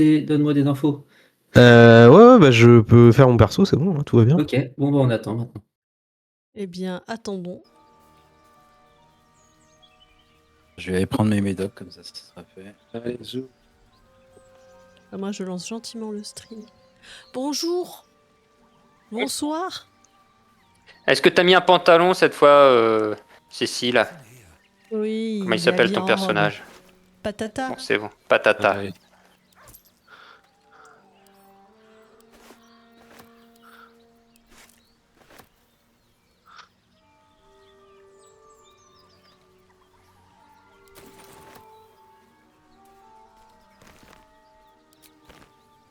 Donne-moi des infos. Ouais, bah je peux faire mon perso, c'est bon, hein, tout va bien. Ok, bon bah on attend maintenant. Eh bien, attendons. Je vais aller prendre mes médocs, comme ça sera fait. Allez, zou. Ah, moi, je lance gentiment le stream. Bonjour. Bonsoir. Est-ce que t'as mis un pantalon cette fois, Cécile? Oui, Comment il il est s'appelle habillé ton en robe. personnage? Patata. Bon, c'est bon. Patata. Allez.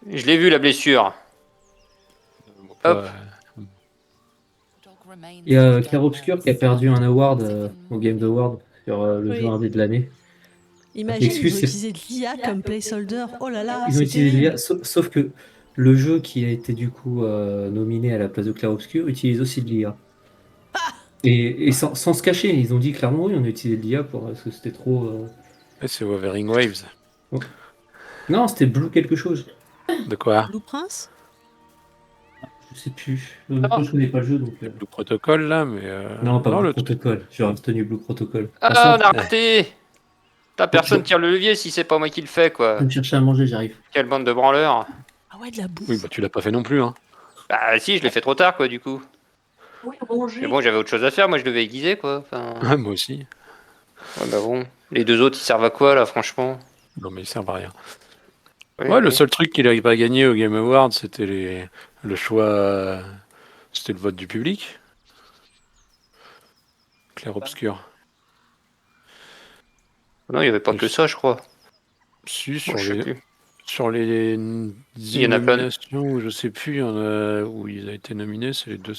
Je l'ai vu la blessure. Hop. Il y a Clair Obscur qui a perdu un award au Game Award sur le jeu Oui. indé de l'année. Imagine, L'excuse, ils ont c'est- utilisé de l'IA comme placeholder. Oh là là, Ils ont c'est utilisé terrible. l'IA, sauf que le jeu qui a été du coup nominé à la place de Clair Obscur utilise aussi de l'IA. Et sans se cacher, ils ont dit clairement oui, on a utilisé de l'IA parce que c'était trop. C'est Wuthering Waves. Oh. Non, c'était Blue quelque chose. De quoi? Blue Prince. Je sais plus. Je connais pas le jeu donc. Le Blue Protocol, là, mais... Non, pas non, Blue le truc... Protocol. J'aurais retenu Blue Protocol. De toute Ah, façon, on a raté. T'as personne je- tire le levier si c'est pas moi qui le fais, je quoi. vais me chercher à manger, j'arrive. Quelle bande de branleurs. Ah ouais, de la bouffe. Oui, bah tu l'as pas fait non plus, hein. Bah si, je l'ai fait trop tard, quoi, du coup. Mais bon, j'avais autre chose à faire, moi je devais aiguiser, quoi. Enfin... Ouais, moi aussi. Ouais, bah bon. Les deux autres, ils servent à quoi, là, franchement? Non, mais ils servent à rien. Oui, Ouais, le oui. seul truc qu'il n'arrive pas à gagner au Game Awards, c'était le choix... C'était le vote du public. Clair-obscur. Non, il y avait pas Et que ça, je crois. Si, Moi, je sais plus. sur les Il 10 y en a plein. nominations, ou je sais plus, il y en a où il a été nominé, c'est les deux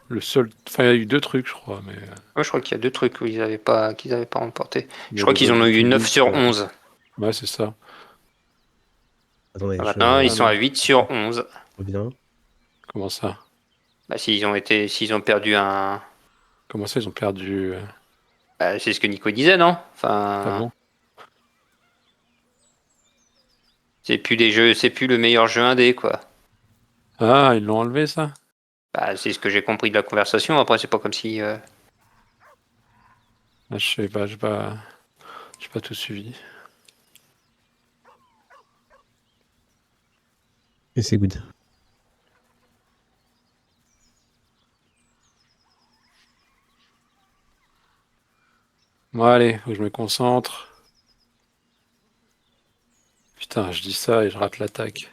le seul. Enfin, il y a eu deux trucs, je crois, mais Moi, je crois qu'il y a deux trucs où qu'ils avaient pas remporté. il y Je a crois le qu'ils vote en ont du eu 9 public. sur 11. Ouais, c'est ça. Attendez, Maintenant, ils Ah sont à non. 8 sur 11. reviens. Comment ça? Bah, s'ils ont perdu un. Comment ça, ils ont perdu Bah, c'est ce que Nico disait, non? Ah Enfin, bon? c'est plus le meilleur jeu indé, quoi. Ah, ils l'ont enlevé, ça? Bah, c'est ce que j'ai compris de la conversation. Après, c'est pas comme si. Ah, je sais pas, j'ai pas tout suivi. Et c'est good. Bon, allez, faut que je me concentre. Putain, je dis ça et je rate l'attaque.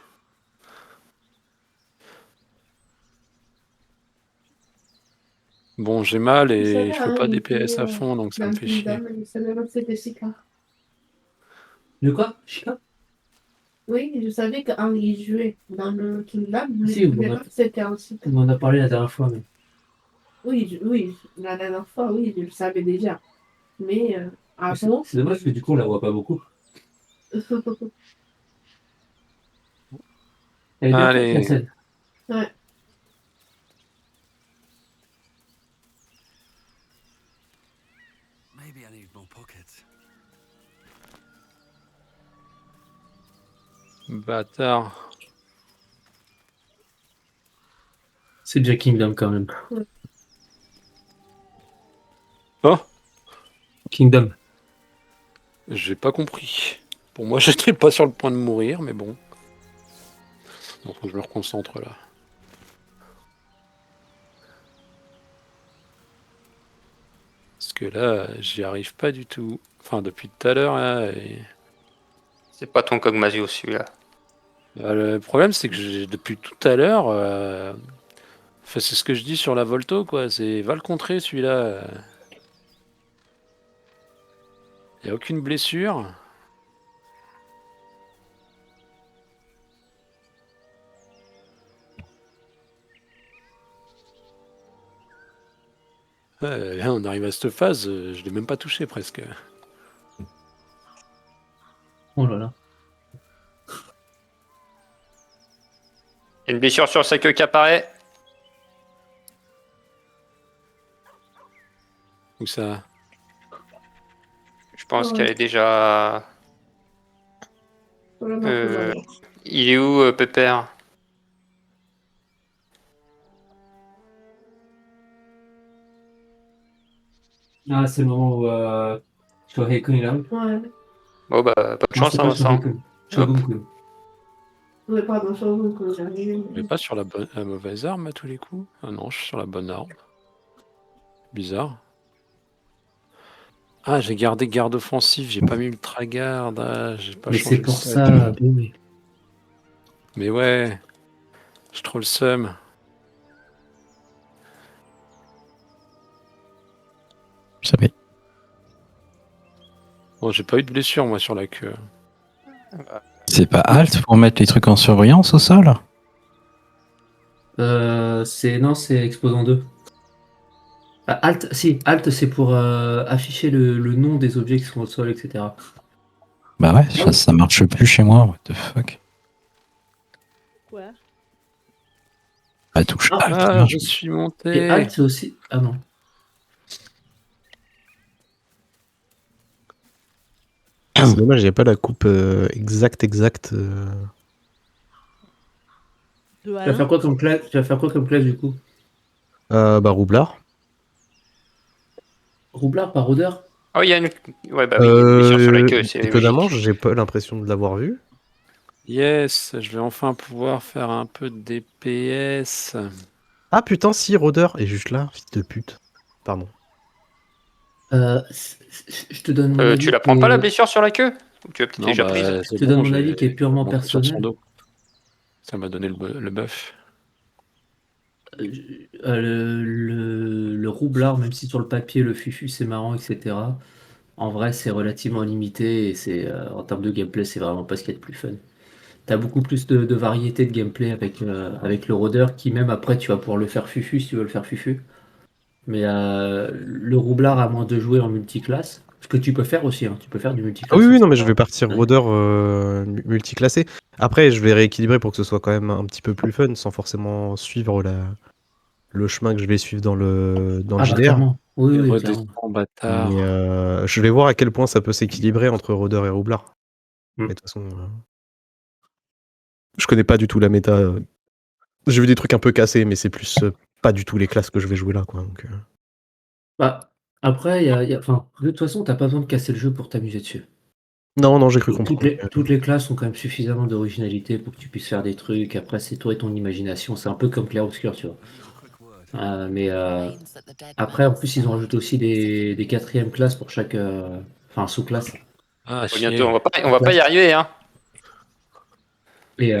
Bon, j'ai mal et je fais pas DPS à fond, donc ça me fait chier. De quoi? Chica? Oui, je savais qu'Henri jouait dans le Kingdom, mais Si, je ne on savais en a- pas que c'était aussi. On en a parlé la dernière fois, mais. Oui, la dernière fois, oui, je le savais déjà. Mais avant. C'est dommage parce que du coup on la voit pas beaucoup. Elle est bien faite la Allez, scène. Ouais. bâtard. C'est déjà Kingdom quand même. Oh, Kingdom. j'ai pas compris. Pour moi, j'étais pas sur le point de mourir, mais bon. Donc, faut que je me reconcentre là. Parce que là, j'y arrive pas du tout. Enfin, depuis tout à l'heure, là. C'est pas ton Kog'Maw, celui-là. Le problème, c'est que depuis tout à l'heure. Enfin, c'est ce que je dis sur la Volto, quoi. C'est va le contrer, celui-là. Il y a aucune blessure. Ouais, là, on arrive à cette phase, je l'ai même pas touché presque. Oh là là. Il y a une blessure sur sa queue qui apparaît. Où ça? Je pense Ouais. qu'elle est déjà. Sur le marque Euh, Valor. Il est où, Pépère? Ah, c'est le moment où Shohei-kun est là. Ouais. Bon, bah, bonne Non, chance, c'est hein, pas Vincent. Shohei-kun. Hop. Shogun-kun. Ouais, pardon, sur vous que j'arrive. On est pas sur la mauvaise arme à tous les coups? Ah non, je suis sur la bonne arme. Bizarre. Ah, j'ai gardé garde offensif, j'ai pas mis ultra garde. Ah, j'ai pas Mais changé c'est le pour set. ça. Oui. Mais ouais, j'ai trop le seum. Je savais. Bon, j'ai pas eu de blessure moi sur la queue. C'est pas Alt pour mettre les trucs en surbrillance au sol? Non, c'est exposant 2. Ah, Alt, si, Alt c'est pour afficher le nom des objets qui sont au sol, etc. Bah ouais, ça marche plus chez moi, what the fuck. Ouais. La touche Ah, Alt Ah, marche. je suis Et monté. Alt c'est aussi. Ah non. C'est dommage, il n'y a pas la coupe exacte. De Tu vas faire Alain. quoi comme classe? Tu vas faire quoi comme classe du coup? Bah, Roublard. Roublard par odeur? Oh, il y a une. Ouais, bah oui, il y a une blessure sur la queue, c'est Étonnamment, logique. j'ai pas l'impression de l'avoir vu. Yes, je vais enfin pouvoir faire un peu de DPS. Ah putain, si, Rôdeur est juste là, fils de pute. Pardon. Je te donne mon avis. Tu la prends pas la blessure sur la queue? Ou tu l'as peut-être Non, déjà bah, prise? c'est Je te donne bon, mon avis qui est purement monté sur son personnel. dos. Ça m'a donné le buff. Le roublard, même si sur le papier le fufu c'est marrant, etc. En vrai, c'est relativement limité et en termes de gameplay, c'est vraiment pas ce qu'il y a de plus fun. T'as beaucoup plus de variété de gameplay avec le rôdeur qui, même après, tu vas pouvoir le faire fufu si tu veux le faire fufu. Mais le roublard, à moins de jouer en multiclasse, ce que tu peux faire aussi, hein, tu peux faire du multiclasse. Ah oui, hein, non, mais c'est je pas- vais partir Ouais. Rôdeur multiclassé. Après, je vais rééquilibrer pour que ce soit quand même un petit peu plus fun, sans forcément suivre le chemin que je vais suivre dans le Ah bah JDR. clairement. Oui, Et oui, clairement. redescend, bâtard. Mais je vais voir à quel point ça peut s'équilibrer entre Rôdeur et Roublard. Mm. Mais de toute façon, je connais pas du tout la méta. J'ai vu des trucs un peu cassés, mais c'est plus pas du tout les classes que je vais jouer là, quoi. Donc, Bah, après, enfin, de toute façon, t'as pas besoin de casser le jeu pour t'amuser dessus. Non, j'ai cru Toutes comprendre. les classes ont quand même suffisamment d'originalité pour que tu puisses faire des trucs. Après, c'est toi et ton imagination. C'est un peu comme Clair Obscur, tu vois. Mais après, en plus, ils ont rajouté aussi des quatrièmes classes pour chaque. Enfin, sous-classe. Ah, Bientôt, chier. on va pas y arriver, hein. Et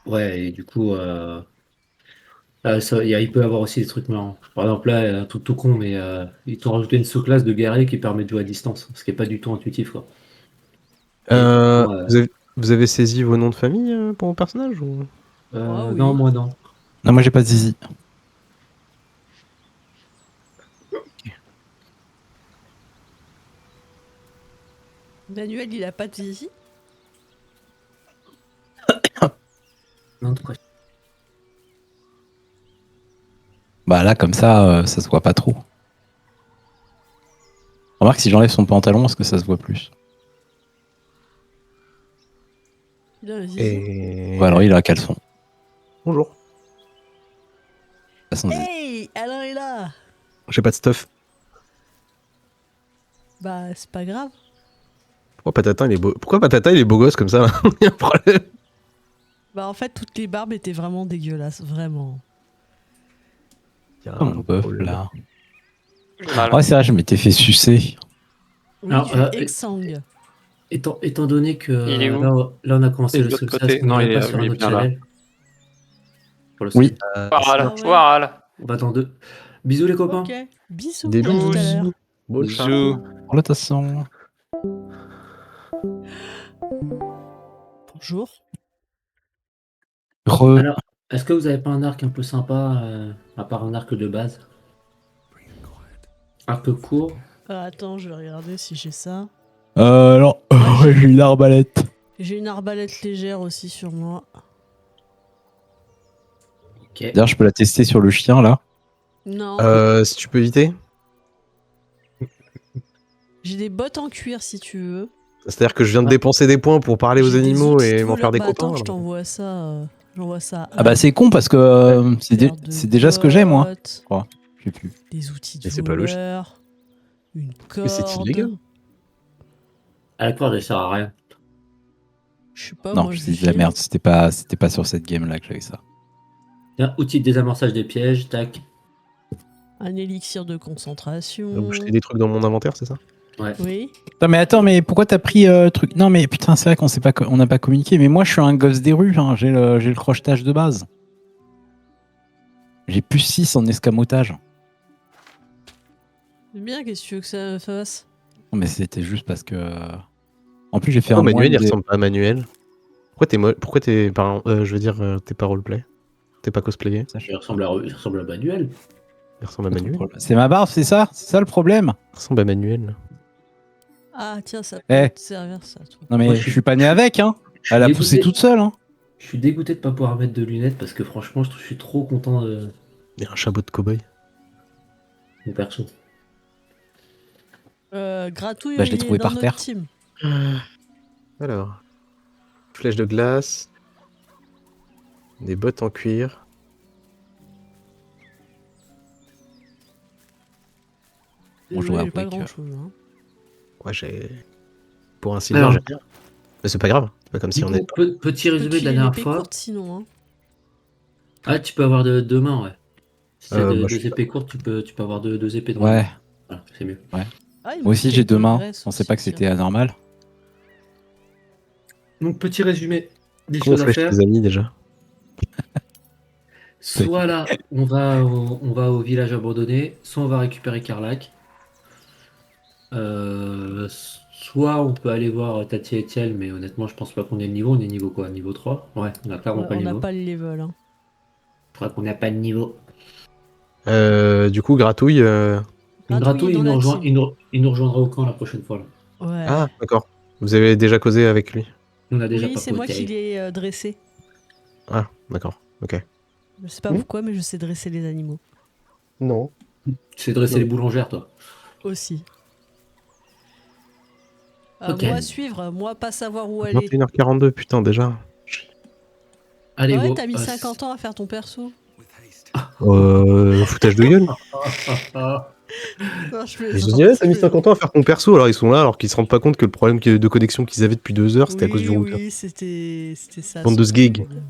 ouais, et du coup, il peut y avoir aussi des trucs marrants. Par exemple, là, un truc tout con, mais ils t'ont rajouté une sous-classe de guerrier qui permet de jouer à distance, ce qui est pas du tout intuitif, quoi. Et, Vous avez saisi vos noms de famille pour vos personnages ou... Ah oui. Non, moi non. Non, moi j'ai pas de zizi. Manuel, il a pas de zizi. Non, quoi. Bah là, comme ça se voit pas trop. Remarque, si j'enlève son pantalon, est-ce que ça se voit plus? Il a un zizi. Et... Ou alors il a un caleçon. Bonjour. Pas son zizi. Hey, Alain est là. J'ai pas de stuff. Bah, c'est pas grave. Pourquoi Patata il est beau gosse comme ça là? Il y a un problème. Bah, en fait, toutes les barbes étaient vraiment dégueulasses, vraiment. Il y a Oh, un mon bœuf problème. là. Mal. Ouais, c'est vrai, je m'étais fait sucer. Oui, Alors, tu es exsangue. Étant donné que Il est où là, on a commencé Et le de l'autre Soul côté. Sas, on Non, va il est- pas sur lui, un il est autre bien là. channel. Pour le Oui. Soul. Waral, Ah ouais. Waral. On va dans 2. Bisous les copains. Ok, bisous. Des à tout bisous. à l'heure. Bon Bisous. chat. Pour le tasson. Bonjour. Alors, est-ce que vous avez pas un arc un peu sympa, à part un arc de base? Arc court. Attends, je vais regarder si j'ai ça. Alors, j'ai une arbalète. J'ai une arbalète légère aussi sur moi. Ok. D'ailleurs, je peux la tester sur le chien là. Non, Si tu peux éviter. j'ai des bottes en cuir si tu veux. C'est-à-dire que je viens de dépenser des points pour parler aux J'ai des animaux outils et de m'en faire des voleur. Bah, copains. attends, je alors. t'envoie ça. J'envoie ça. Ah bah c'est con parce que c'est déjà ce que j'ai moi. Je crois. Je sais plus. Des outils de Mais c'est pas logique. voleur. Une Mais c'est corde. illégal. À la corde, elle sert à rien. Je sais pas, Non, moi je c'est de la file. merde. C'était pas sur cette game là que j'avais ça. Tiens, outil de désamorçage des pièges, tac. Un élixir de concentration. Donc je fais des trucs dans mon inventaire, c'est ça? Ouais. Oui. Non mais attends, mais pourquoi t'as pris truc? Non mais putain, c'est vrai qu'on sait pas, on n'a pas communiqué. Mais moi, je suis un gosse des rues. Hein. J'ai le crochetage de base. J'ai plus 6 en escamotage. C'est bien, qu'est-ce que tu veux que ça fasse? Non mais c'était juste parce que. En plus, j'ai fait Pourquoi un Manuel, moine il des- ressemble pas à Manuel? Pourquoi t'es je veux dire, t'es pas roleplay? T'es pas cosplayer? Il ressemble à Manuel. Il ressemble à Manuel? C'est ma barbe, c'est ça? C'est ça le problème? Il ressemble à Manuel. Ah, tiens, ça peut Eh. te servir, ça, toi. Non mais Moi, je suis pas né avec, hein. Elle a dégoûté. poussé toute seule, hein. Je suis dégoûté de pas pouvoir mettre de lunettes parce que franchement, je suis trop content de Il y a un chabot de cow-boy. mon perso. Gratouille, Bah, je l'ai il est trouvé dans par notre terre. team. Alors. Flèche de glace. Des bottes en cuir. On joue Désolé, à j'ai pas briques. grand chose. Hein. Ouais, j'ai. Pour un silver, Alors. j'aime bien. Mais c'est pas grave. C'est pas comme si Du on coup, est. petit Je peux résumé de la filer dernière l'épée fois. courte sinon. Hein. Ah, tu peux avoir deux mains, ouais. Si t'as moi, je deux suis épées courtes, tu peux avoir deux épées dans Ouais. la main. Voilà, c'est mieux. Ah, il Moi me aussi faut j'ai de 2 mains. graisse Je pensais pas que aussi, c'était anormal. Donc, petit résumé des Comment choses à flèche faire. tes amis déjà? Soit là, on va au village abandonné, soit on va récupérer Carlac. Soit on peut aller voir Tati et Tiel, mais honnêtement, je pense pas qu'on ait le niveau. On est niveau quoi? Niveau 3? Ouais, on a clairement Ouais, pas on le n'a niveau. pas le level. Hein. Je crois qu'on n'a pas de niveau. Du coup, gratouille. Une Gratouille Grato, est dans la team. il nous rejoindra au camp la prochaine fois. Là. Ouais. Ah, d'accord. Vous avez déjà causé avec lui? On a déjà oui, c'est moi qui papoté. l'ai dressé. Ah, d'accord. Ok. Je sais pas pourquoi, mais je sais dresser les animaux. Non. Tu sais dresser Non. les boulangères, toi. Aussi. Ok. Moi suivre, moi pas savoir où aller. 21h42, putain, déjà. Allez, Ouais, go. t'as mis 50 ans à faire ton perso. Foutage de gueule. Non, je Mais je dirais, t'as mis 50 ans à faire ton perso, alors ils sont là, alors qu'ils se rendent pas compte que le problème de connexion qu'ils avaient depuis 2 heures, c'était à cause du routeur. Oui, c'était ça. Bande de son sgeg. problème.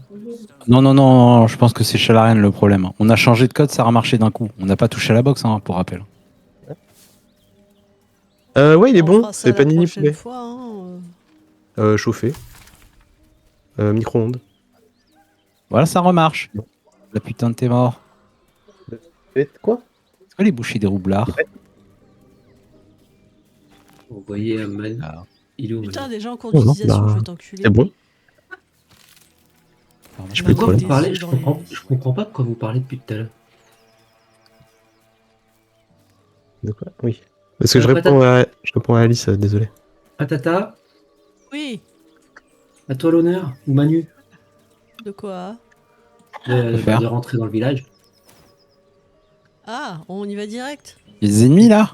Non, je pense que c'est Shalarian le problème. On a changé de code, ça a remarché d'un coup. On n'a pas touché à la box, hein, pour rappel. Ouais, il est On bon, fera ça c'est la panini prochaine poulet. fois. Hein. Chauffé. Micro-ondes. Voilà, ça remarche. La putain de t'es mort. Quoi? C'est quoi les bouchées des roublards? Vous voyez, Man. Ah. Il est où, Putain, Man? déjà en cours Oh non, d'utilisation, bah, je vais t'enculer. C'est bon. Pardon. Je peux te Pourquoi vous Des parlez œufs je dans comprends, les- je comprends pas pourquoi vous parlez depuis tout à l'heure. De quoi? Oui. Parce que je réponds à Alice, désolé. Patata, Oui, à toi l'honneur, ou Manu, de quoi? faire. de rentrer dans le village. Ah, on y va direct. Il y a des ennemis là?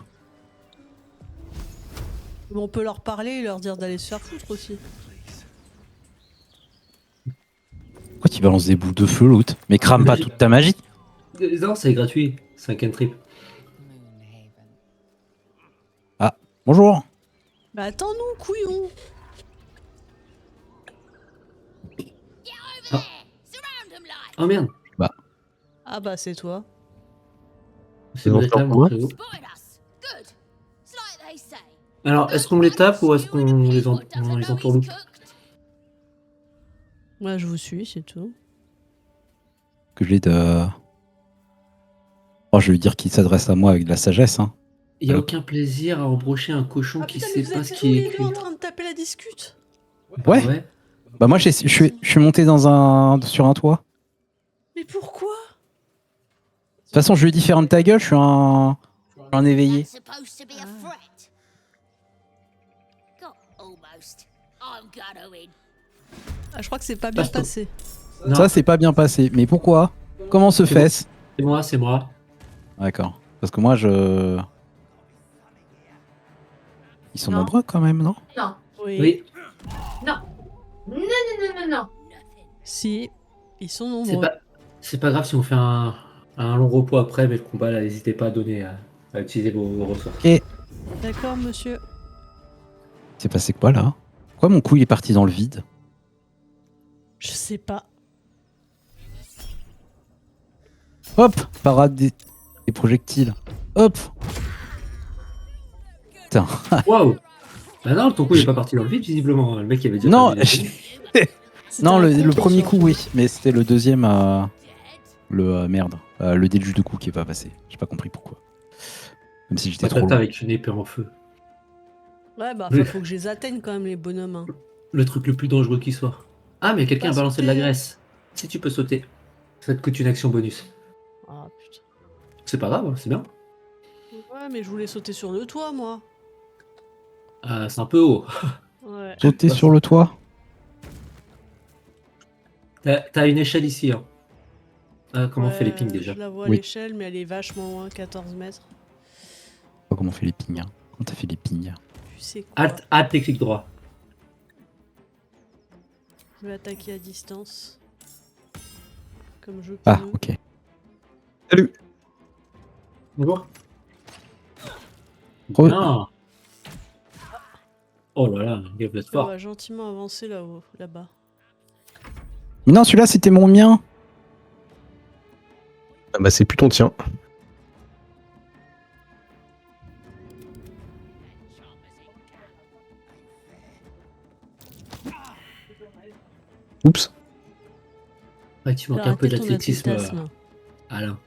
On peut leur parler et leur dire d'aller se faire foutre aussi. Pourquoi tu balances des boules de feu l'autre? Mais crame pas toute ta magie. Non, c'est gratuit, c'est un cantrip. Bonjour. Bah attends-nous, couillon. Oh merde, Ah bah c'est toi. c'est bon, bon, pour moi. Alors, est-ce qu'on les tape ou est-ce qu'on les entourloupe? Moi je vous suis, c'est tout. Que je l'ai de. Oh, je vais lui dire qu'il s'adresse à moi avec de la sagesse, hein. Il n'y a aucun plaisir à embrocher un cochon Ah qui putain, sait mais vous pas êtes ce tous qui est les deux écrit. en train de taper la discute. Bah Ouais. Bah moi je suis monté sur un toit. Mais pourquoi? De toute façon je lui ai dit ferme ta gueule, je suis un éveillé. Ah, je crois que c'est pas bien Passe-toi. passé. Non, Ça c'est pas bien passé. Mais pourquoi? Comment se C'est fait-ce? c'est moi. D'accord. Parce que moi je. Ils sont Non. nombreux quand même, non? Non, Oui, Non. Non, non, non, non, non. Si, ils sont c'est nombreux. pas grave si on fait un long repos après, mais le combat, là, n'hésitez pas à utiliser vos ressources. Ok. D'accord, monsieur. C'est passé quoi là? Pourquoi mon coup il est parti dans le vide? Je sais pas. Hop! Parade des projectiles. Hop! Putain. Waouh! Bah non, ton coup, il est pas parti dans le vide, visiblement. Le mec, il avait déjà Non, perdu des ennemis. C'était non, un le contre premier sort. coup, oui, mais c'était le deuxième, merde, le déluge de coup qui est pas passé. J'ai pas compris pourquoi. Même si j'étais trop Patata loin. avec une épée en feu. Ouais, bah, Oui. faut que je les atteigne quand même, les bonhommes. Hein. Le truc le plus dangereux qui soit. Ah, mais quelqu'un a Pas balancé de la sauter. graisse. Si tu peux sauter, ça te coûte une action bonus. Ah, putain. C'est pas grave, hein, c'est bien. Ouais, mais je voulais sauter sur le toit, moi. C'est un peu haut. Ouais. Sauter Bah, sur le toit? T'as une échelle ici. Hein. Comment on fait les Ouais, pings déjà? Je la vois à Oui. l'échelle, mais elle est vachement loin, 14 mètres. Je sais pas comment on fait les pings. Hein. Comment t'as fait les pings? Tu sais quoi? Alt et clic droit. Je vais attaquer à distance. Comme je peux. Ah, ok. Bonjour. Re- Non. Oh là là, vous êtes On fort. va gentiment avancer là-haut, là-bas. Mais non, celui-là c'était mon mien. Ah bah c'est plus ton tien. Oups. Ouais, tu manques J'ai un peu arrêté ton d'athlétisme, athlétisme. Alain.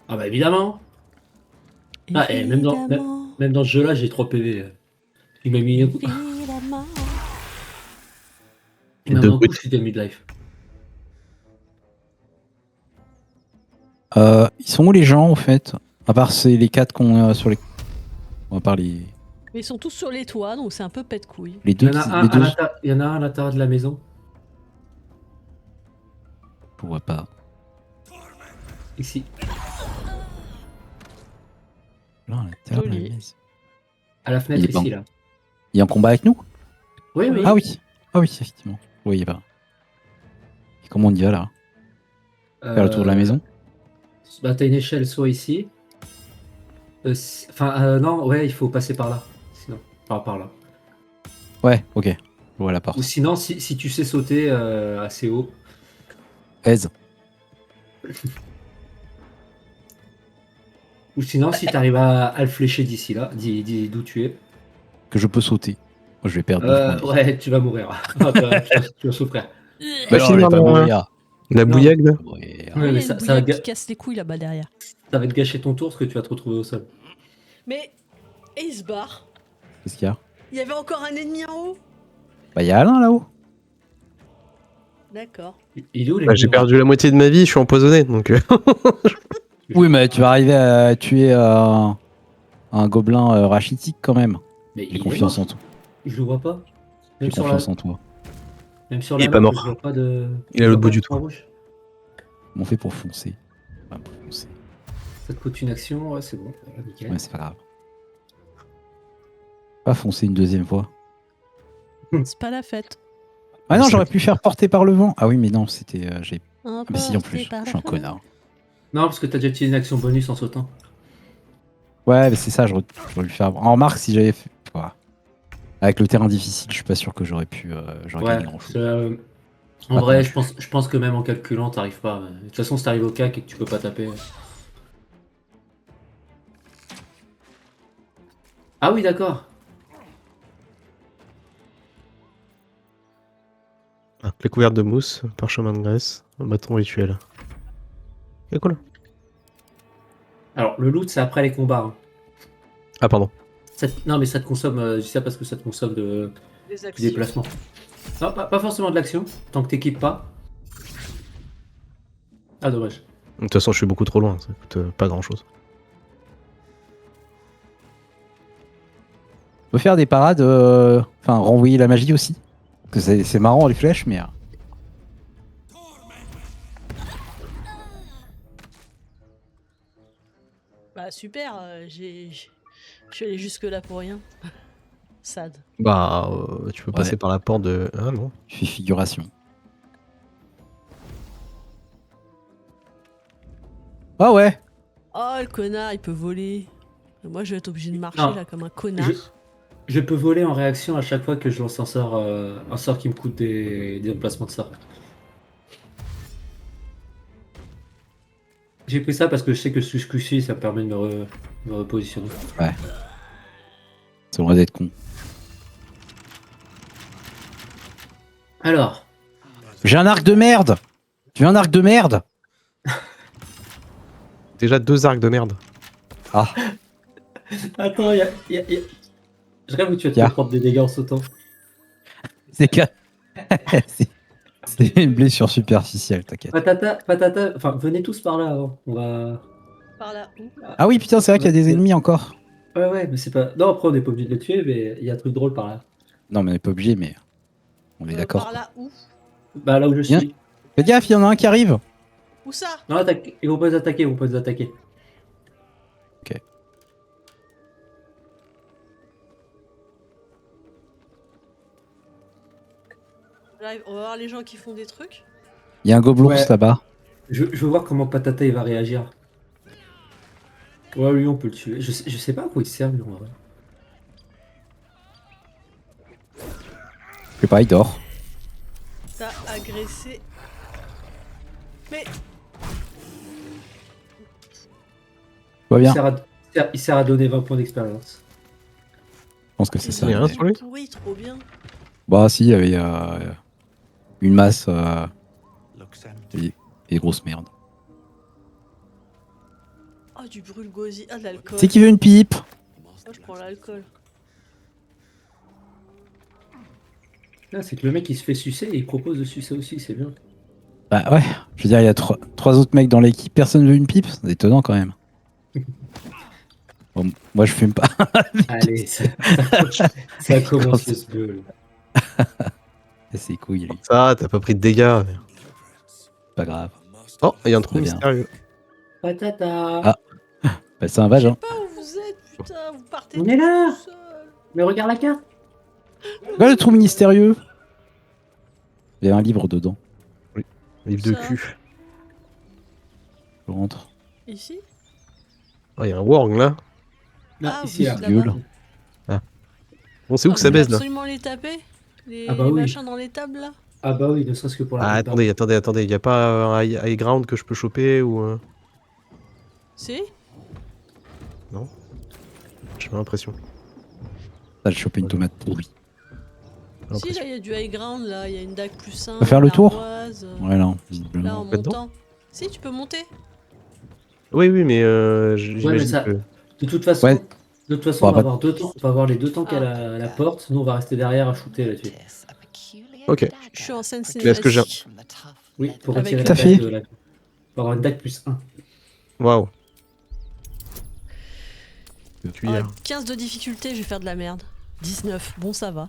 Ah bah évidemment. Ah, et même dans, Évidemment, même dans ce jeu-là, j'ai 3 PV. Il m'a mis un coup. évidemment. Il m'a Deux mis un coup, brutes. je suis de midlife. Ils sont où les gens au fait? À part c'est les 4 qu'on a sur les. Bon, à part les Mais ils sont tous sur les toits, donc c'est un peu pète couille. les Il y deux en a qui. un Les à deux. il y en a un à l'intérieur de la maison. Je vois pas. Ici. Là, à l'intérieur de la Joli. maison. À la fenêtre Il est ici, pas- là. Il est en combat avec nous? Oui, oui. Ah oui. Ah oui, effectivement. Oui, il est pas. Et comment on y va là? Faire le tour de la maison? Bah, t'as une échelle soit ici. Non, ouais, il faut passer par là. Sinon, par là. Ouais, ok. Je vois la porte. Ou sinon, si tu sais sauter assez haut. Aise. Ou sinon, si t'arrives à le flécher d'ici là, d'où tu es. Que je peux sauter. Moi, je vais perdre 2 points de vie. Ouais, tu vas mourir. tu vas souffrir. Bah non, je vais pas mourir. La Non. bouillague là. Mourir. Ouais, il y a mais une ça va, bouillaque qui casse les couilles là-bas derrière. ça va te gâcher ton tour parce que tu vas te retrouver au sol. Mais, et il se barre. Qu'est-ce qu'il y a? Il y avait encore un ennemi en haut. Bah, il y a Alain là-haut. D'accord. Il est où les Bah, j'ai mignons perdu la moitié de ma vie, je suis empoisonné donc. Oui, mais tu vas arriver à tuer un gobelin rachitique quand même. Mais J'ai il est confiance mort. en toi. Je le vois pas. J'ai Même sur confiance en toi. même sur Il la est pas map, mort. je vois pas de. Il est à je l'autre vois bout pas du de point trou. rouge. Comment on fait pour foncer? Enfin, pour foncer. Ça te coûte une action, ouais, c'est bon. Voilà, nickel. Ouais, c'est pas grave. Pas foncer une deuxième fois. C'est pas la fête. Ah non, Ça- j'aurais pu faire porter par le vent. Ah oui, mais non, c'était. J'ai. Emporté Mais si, en plus, par je la suis un foule. connard. Non, parce que t'as déjà utilisé une action bonus en sautant. Ouais, mais c'est ça, j'aurais dû le faire. En remarque, si j'avais fait. Ouah. Avec le terrain difficile, je suis pas sûr que j'aurais pu. J'aurais Ouais. gagné grand chose. En Pas vrai, convaincu. je pense que même en calculant, t'arrives pas. De toute façon, si t'arrives au cac et que tu peux pas taper. Ah oui, d'accord. Ah, la couverte de mousse, parchemin de graisse, un bâton rituel. C'est cool. Alors, le loot, c'est après les combats. Hein. Ah pardon. Non, mais ça te consomme. Je dis ça parce que ça te consomme du Des actions. déplacement. Non, pas forcément de l'action, tant que t'équipes pas. Ah, dommage. De toute façon, je suis beaucoup trop loin, ça coûte pas grand chose. On peut faire des parades. Enfin, renvoyer la magie aussi. Parce que c'est marrant les flèches, mais. Bah super, Je suis allé jusque là pour rien. Sad. Bah, tu peux passer Ouais. par la porte de. Ah non. Je fais figuration. Ah ouais. Oh le connard, il peut voler. Moi je vais être obligé de marcher Non. là comme un connard. Je peux voler en réaction à chaque fois que je lance un sort qui me coûte des emplacements de sort. J'ai pris ça parce que je sais que ce coup-ci, ça me permet de me repositionner. Ça aurait d'être con. Alors, J'ai un arc de merde. Tu veux un arc de merde? Déjà 2 arcs de merde. Ah. attends, je rêve où tu vas Tiens. te prendre des dégâts en sautant. C'est que... C'est une blessure superficielle, t'inquiète. Patata, enfin, venez tous par là avant. On va. Par là où? Ah oui, putain, c'est vrai qu'il y a des ennemis encore. Ouais, mais c'est pas. Non, après, on n'est pas obligé de les tuer, mais il y a un truc drôle par là. Non, mais on n'est pas obligé, mais on est d'accord. Par là où? Bah, là où je Viens. suis. Fais gaffe, il y en a un qui arrive. Où ça? Non, attaque. Ils vont pas nous attaquer, ils vont pas nous attaquer. Là, on va voir les gens qui font des trucs. Il y a un gobelin Ouais. là-bas. Je veux voir comment Patata il va réagir. Ouais, lui, on peut le tuer. Je sais pas à quoi il sert, lui, en vrai. Je sais pas, il dort. T'as agressé. Mais Tout va bien. Il sert à donner 20 points d'expérience. Je pense que c'est ça. Il y a un sur lui pourri, trop bien. Bah si, il y avait une masse et des grosses merdes. Oh, du brûle-gosier. Ah, de l'alcool. C'est qui veut une pipe? Moi, je prends l'alcool. Là, c'est que le mec il se fait sucer et il propose de sucer aussi, c'est bien. Bah ouais, je veux dire, il y a trois autres mecs dans l'équipe, personne veut une pipe? C'est étonnant quand même. Bon, moi je fume pas. Allez, ça commence le sbeul. C'est couilles, lui. Ça, t'as pas pris de dégâts. Pas grave. Oh, il y a un trou Très bien. mystérieux. Patata. Ah. Bah, c'est un vagin. Je sais pas où vous êtes, putain, vous partez On est là. tout seul. Mais regarde la carte. Regarde le trou mystérieux. Il y a un livre dedans. Livre de Ça. cul. Je rentre. Ici? Oh, il y a un worm là. Là, Ah, ici, oui, là. là-bas. Gueule. Bon, c'est où Ah, que ça vous baise voulez là? absolument les taper? Les Ah bah oui. machins dans les tables là? Ah bah oui, ne serait-ce que pour la Ah, plupart. attendez. Y a pas un high ground que je peux choper ou. Si? J'ai pas l'impression. Ça, j'ai chopé une tomate pourrie. J'ai Si, là, l'impression. il y a du high ground là, il y a une dague plus 1. peut faire le tour Là, Ouais, non, en visiblement. Là-dedans montant. Si, tu peux monter. Oui, mais mais j'imagine ça- que. De toute façon, Ouais. on Bon, va bah- avoir on va avoir les deux tanks à la porte. Nous, on va rester derrière à shooter là-dessus. Ok. Je suis en scène Mais est-ce que j'ai- cinématique. Oui, pour Avec retirer le- la Tout à fait. dague de la. Pour avoir une dague plus 1. Waouh. Ah, Une cuillère. 15 de difficulté, je vais faire de la merde. 19, bon ça va.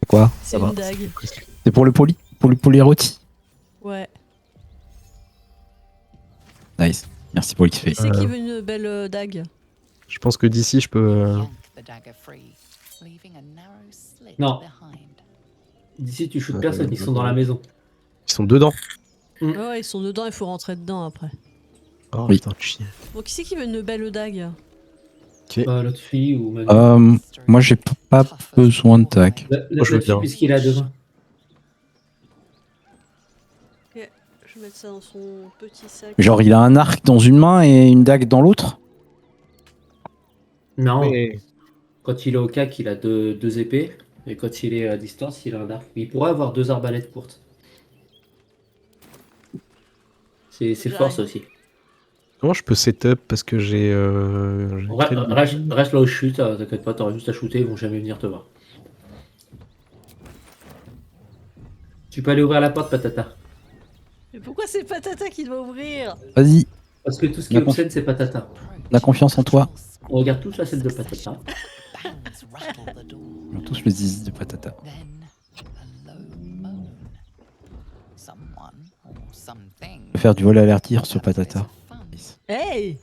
Quoi? C'est va. une dague. C'est pour le poli? Pour le polyrôti? Ouais. Nice. Merci pour l'XP. Qui c'est qui veut une belle dague? Je pense que d'ici, je peux. Non. D'ici, tu shootes Ouais, personne, ils sont dans la maison. Ils sont dedans. Ouais, ils sont dedans, il faut rentrer dedans après. Oh Oui. putain, chier. Bon, qui c'est qui veut une belle dague? L'autre fille ou même. Moi, j'ai pas besoin de tac. Moi, je veux bien. Puisqu'il a deux mains. Je vais mettre ça dans son petit sac. Genre, il a un arc dans une main et une dague dans l'autre? Non, Mais- quand il est au cac, il a deux épées. Et quand il est à distance, il a un arc. Il pourrait avoir deux arbalètes courtes. C'est fort ça aussi. Comment je peux setup parce que j'ai. Reste là où je chute, t'inquiète pas, t'auras juste à shooter, ils vont jamais venir te voir. Tu peux aller ouvrir la porte, Patata. Mais pourquoi c'est Patata qui doit ouvrir? Vas-y, Parce que tout ce qui est D'accord. obscène, c'est Patata. on a confiance en toi. On regarde tous la scène de Patata. On a tous le zizi de patata. On va faire du vol à l'air tir sur patata. Hey!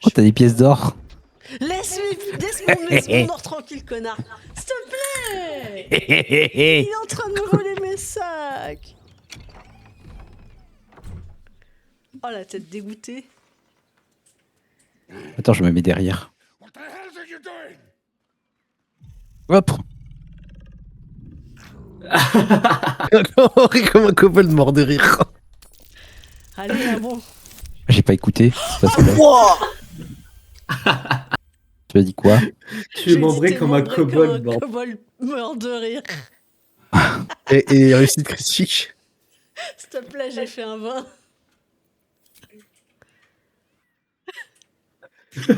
Oh, t'as des pièces d'or. Laisse mon or tranquille, connard. S'il te plaît. Il est en train de me voler mes sacs. Oh la tête dégoûtée. Attends, je me mets derrière. Hop. Comme un kobold mort de rire. Allez, là, bon. J'ai pas écouté. C'est pas ça. Tu as dit quoi? Tu es membré comme un kobold. Comme un bon. kobold mort de rire. Et réussite critique. S'il te plaît, j'ai fait un 20. I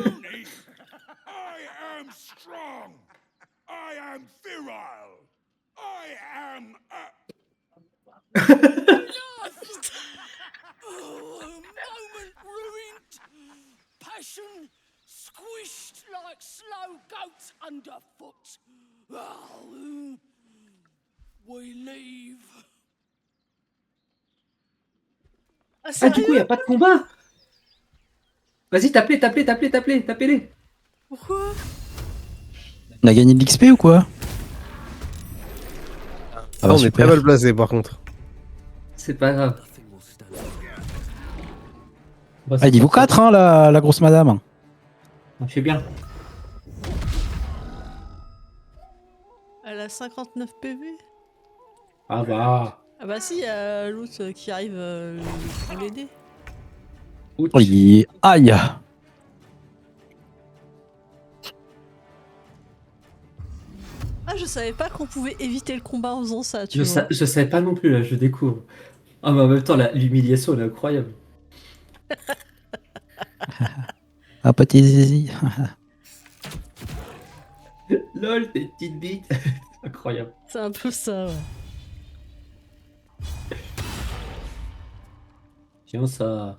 am strong. I am virile. I am oh, a moment ruined. Passion squished like slow goats underfoot. Oh, we leave. Ah, du coup, y a pas de combat. Vas-y, tapez-les. Pourquoi? On a gagné de l'XP ou quoi? Ah bah, On est très super. mal placé par contre. C'est pas grave. Ah, niveau 4, hein, la grosse madame. On fait bien. Elle a 59 PV. Ah bah. Ah bah si, il y a l'autre qui arrive pour l'aider. Ouch. Oh, aïe. Ah, je savais pas qu'on pouvait éviter le combat en faisant ça, tu Je, vois. je savais pas non plus, là, je découvre. Ah, mais en même temps, l'humiliation, elle est incroyable. Ah, petit zizi. Lol, tes petites bites. Incroyable. C'est un peu ça, ouais. Tiens, ça.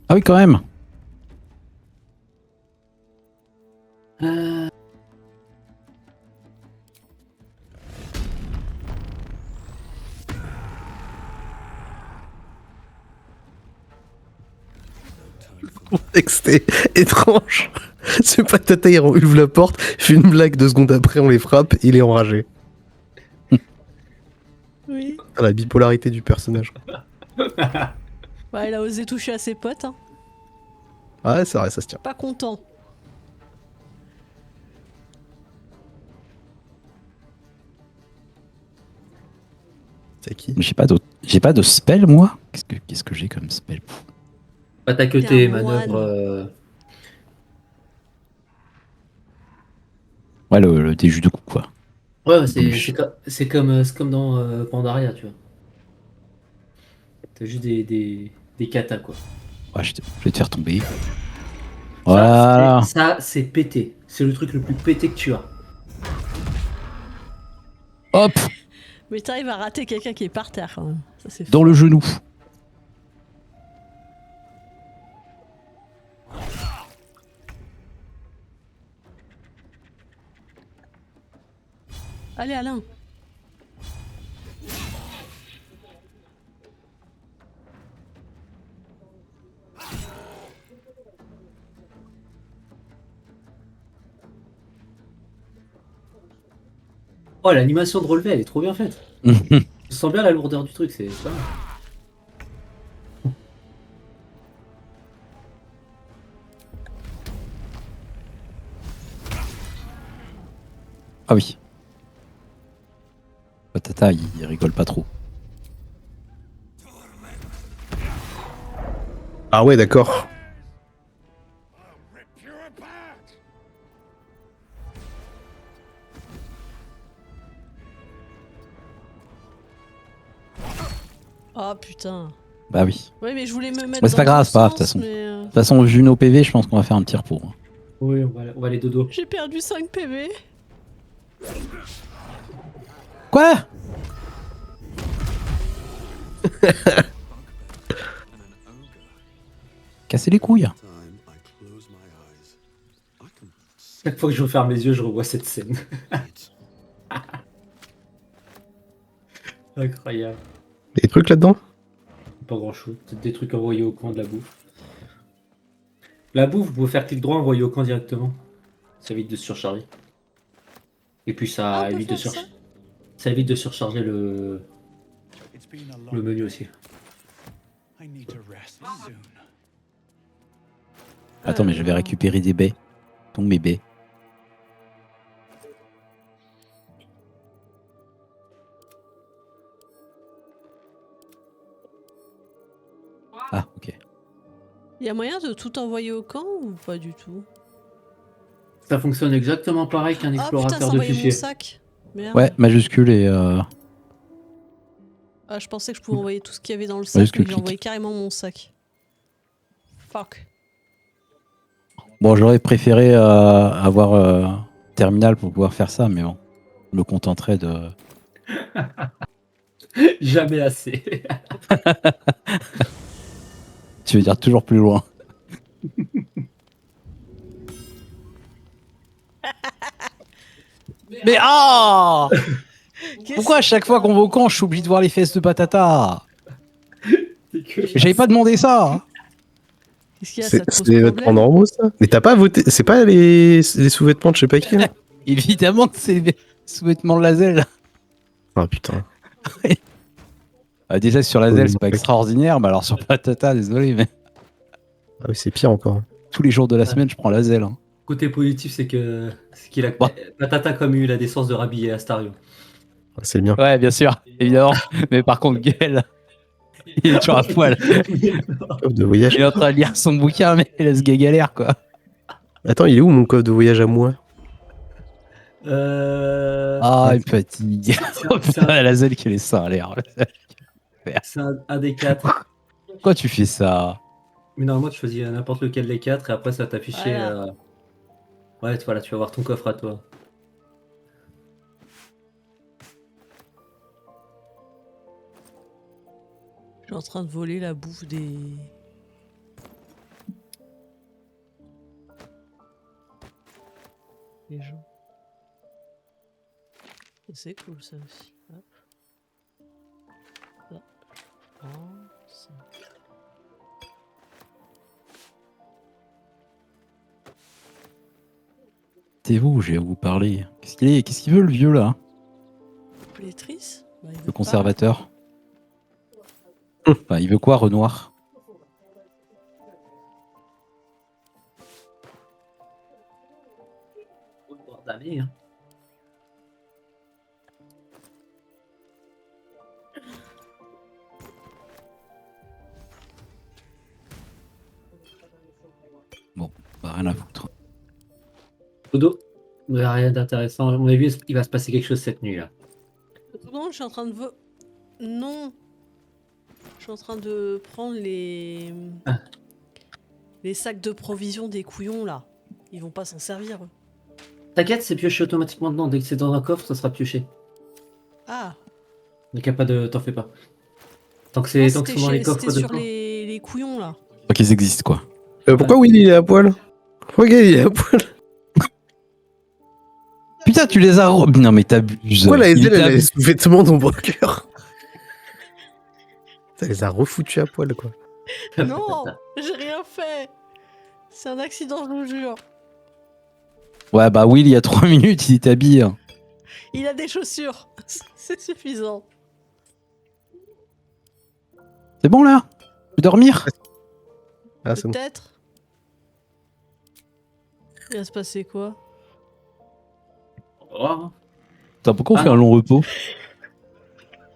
Ah oui, quand même. Contexte est étrange. C'est pas Tata, il ouvre la porte, fait une blague 2 secondes après, on les frappe, il est enragé. Oui. Ah, la bipolarité du personnage. Bah, elle a osé toucher à ses potes, hein. Ah, c'est vrai, ça se tient. Pas content. C'est qui? J'ai pas de spell, moi. Qu'est-ce que j'ai comme spell? Pas ta que T'es tes un manœuvres. moine. Ouais, le déjus de coup, quoi. Ouais, Bouche. c'est comme dans Pandaria, tu vois. T'as juste des katas, quoi. Ouais, je vais te faire tomber. Ça, Voilà. Ça, c'est pété. C'est le truc le plus pété que tu as. Hop, Mais t'arrives à rater quelqu'un qui est par terre, quand même. Ça, c'est dans fou. le genou. Allez, Alain. Oh, l'animation de relevé, elle est trop bien faite. Je sens bien la lourdeur du truc, c'est pas mal. Ah oui. Tata, il rigole pas trop. Ah ouais, d'accord. Rip you apart. Oh putain. Bah oui. Ouais, mais je voulais me mettre. Mais c'est pas dans grave, le c'est pas grave, de sens, toute façon. mais, De toute façon, vu nos PV, je pense qu'on va faire un petit repos. Oui, on va aller dodo. J'ai perdu 5 PV. Quoi? Casser les couilles. Chaque fois que je referme les yeux, je revois cette scène. Incroyable. Des trucs là-dedans? Pas grand chose. Peut-être des trucs envoyés au camp, de la bouffe. La bouffe, vous pouvez faire clic droit, envoyer au camp directement. Ça évite de se surcharger. Et puis Ah, ça on peut évite de faire ça ça évite de surcharger le menu aussi. I need to rest soon. Attends, mais je vais récupérer des baies. Ton mes baies. Ah, ok. Il y a moyen de tout envoyer au camp ou pas du tout? Ça fonctionne exactement pareil qu'un Ah putain, ça explorateur de envoyait mon fichiers. sac. Merde. Ouais, majuscule et. Ah, je pensais que je pouvais envoyer tout ce qu'il y avait dans le sac, Majuscule mais j'ai clic. envoyé carrément mon sac. Fuck. Bon, j'aurais préféré avoir terminal pour pouvoir faire ça, mais bon. Je me contenterai de. Jamais assez. Tu veux dire toujours plus loin. Mais ah Pourquoi à chaque fois qu'on va au camp, je suis obligé de voir les fesses de Patata? J'avais pas demandé ça. Qu'est-ce qu'il y a, ça te pose C'est les vêtements problème? normaux, ça? Mais t'as pas voté. C'est pas les sous-vêtements de je sais pas qui, là? Évidemment que c'est les sous-vêtements de Lazel. Ah putain. Déjà sur Lazel, c'est pas mec. extraordinaire, mais alors sur Patata, désolé, mais Ah oui, c'est pire encore. tous les jours de la semaine, je prends Lazel. Hein. Côté positif, c'est qu'il a Bon. Patata comme eu la décence de rhabiller Astario. Ah, c'est le mien. Ouais, bien sûr, évidemment. Mais par contre, Gaël, il est toujours à poil. Coffre de voyage. Il est en train de lire son bouquin, mais il laisse galère, quoi. Attends, il est où mon coffre de voyage à moi? Ah, Ouais. il me fatigue. Oh c'est putain, Lazel qui a les seins à l'air. c'est un des 4. Pourquoi tu fais ça? Mais normalement, tu choisis n'importe lequel des 4 et après, ça va t'afficher. Voilà. Ouais, voilà, tu vas voir ton coffre à toi. Je suis en train de voler la bouffe des... gens. C'est cool ça aussi. Hop. Ça. Oh, ça. C'est vous, je vais vous parler. Qu'est-ce qu'il veut, le vieux, là? Plétrice Bah, il veut Le pas. conservateur. Enfin, il veut quoi, Renoir? D'année, hein. Bah, rien à foutre. Dodo, il n'y a rien d'intéressant. À mon avis, il va se passer quelque chose cette nuit là. Non, je suis en train de... Non. Je suis en train de prendre les... Ah. Les sacs de provisions des couillons, là. Ils vont pas s'en servir, eux. T'inquiète, c'est pioché automatiquement dedans. Dès que c'est dans un coffre, ça sera pioché. Ah. Donc y a pas de. T'en fais pas. Tant que c'est C'était dans les coffres c'était de sur camp. les couillons, là. Pas qu'ils existent, quoi. Pourquoi Willy il est à poil? Pourquoi Gaël il est à poil? Putain, tu les as... Non, mais t'abuses. Pourquoi la Il SL elle a les t'abuse. sous-vêtements d'ombre cœur? Ça les a refoutus à poil, quoi. Non, j'ai rien fait. C'est un accident, je vous jure. Ouais, bah Will, il y a 3 minutes, il t'habille. Il a des chaussures. C'est suffisant. C'est bon, là? Tu peux dormir? Ah, c'est bon. Peut-être. Il va se passer quoi? Au revoir. Putain, pourquoi on Ah. fait un long repos?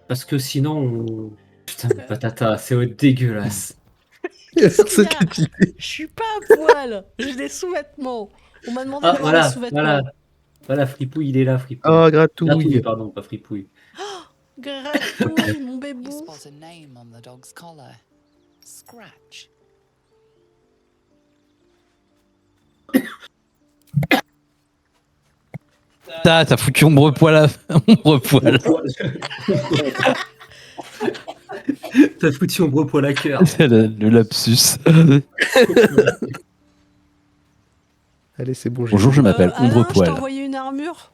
Parce que sinon. Putain, mais Patata, c'est dégueulasse. Il y a Qu'est-ce personne qu'il y a qui dit. Je suis pas à poil. J'ai des sous-vêtements. On m'a demandé Ah, d'avoir voilà, des sous-vêtements. voilà. Voilà, Fripouille, il est là, Fripouille. Oh, Gratouille, gratouille. pardon, pas Fripouille. Gratouille, mon bébou. You spot a name on the dog's collar. Scratch. T'as foutu ombre-poil à... ombre-poil. T'as foutu ombre poil à cœur. C'est le lapsus. Allez, c'est bon. j'ai- Bonjour, je m'appelle Alain, je t'ai ombre-poil. envoyé une armure.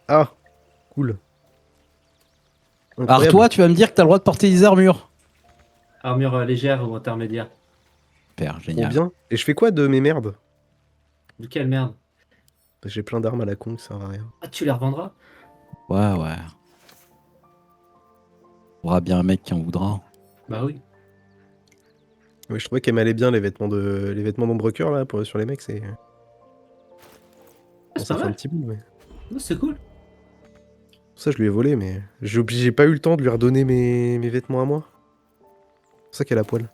Ah, cool. Alors Incroyable. toi, tu vas me dire que t'as le droit de porter des armures. Armure légère ou intermédiaire. Super, Trop génial. bien. Et je fais quoi de mes merdes? De quelle merde? J'ai plein d'armes à la con, ça sert à rien. Ah, tu les revendras? Ouais, ouais. Il y aura bien un mec qui en voudra. Bah oui. Ouais, je trouvais qu'elle m'allait bien les vêtements d'Ombrecoeur là sur les mecs, c'est. Ah, Bon, c'est ça pas fait un mal. petit bout, mais. Oh, c'est cool. Ça, je lui ai volé, mais j'ai pas eu le temps de lui redonner mes vêtements à moi. C'est pour ça qu'elle a poil.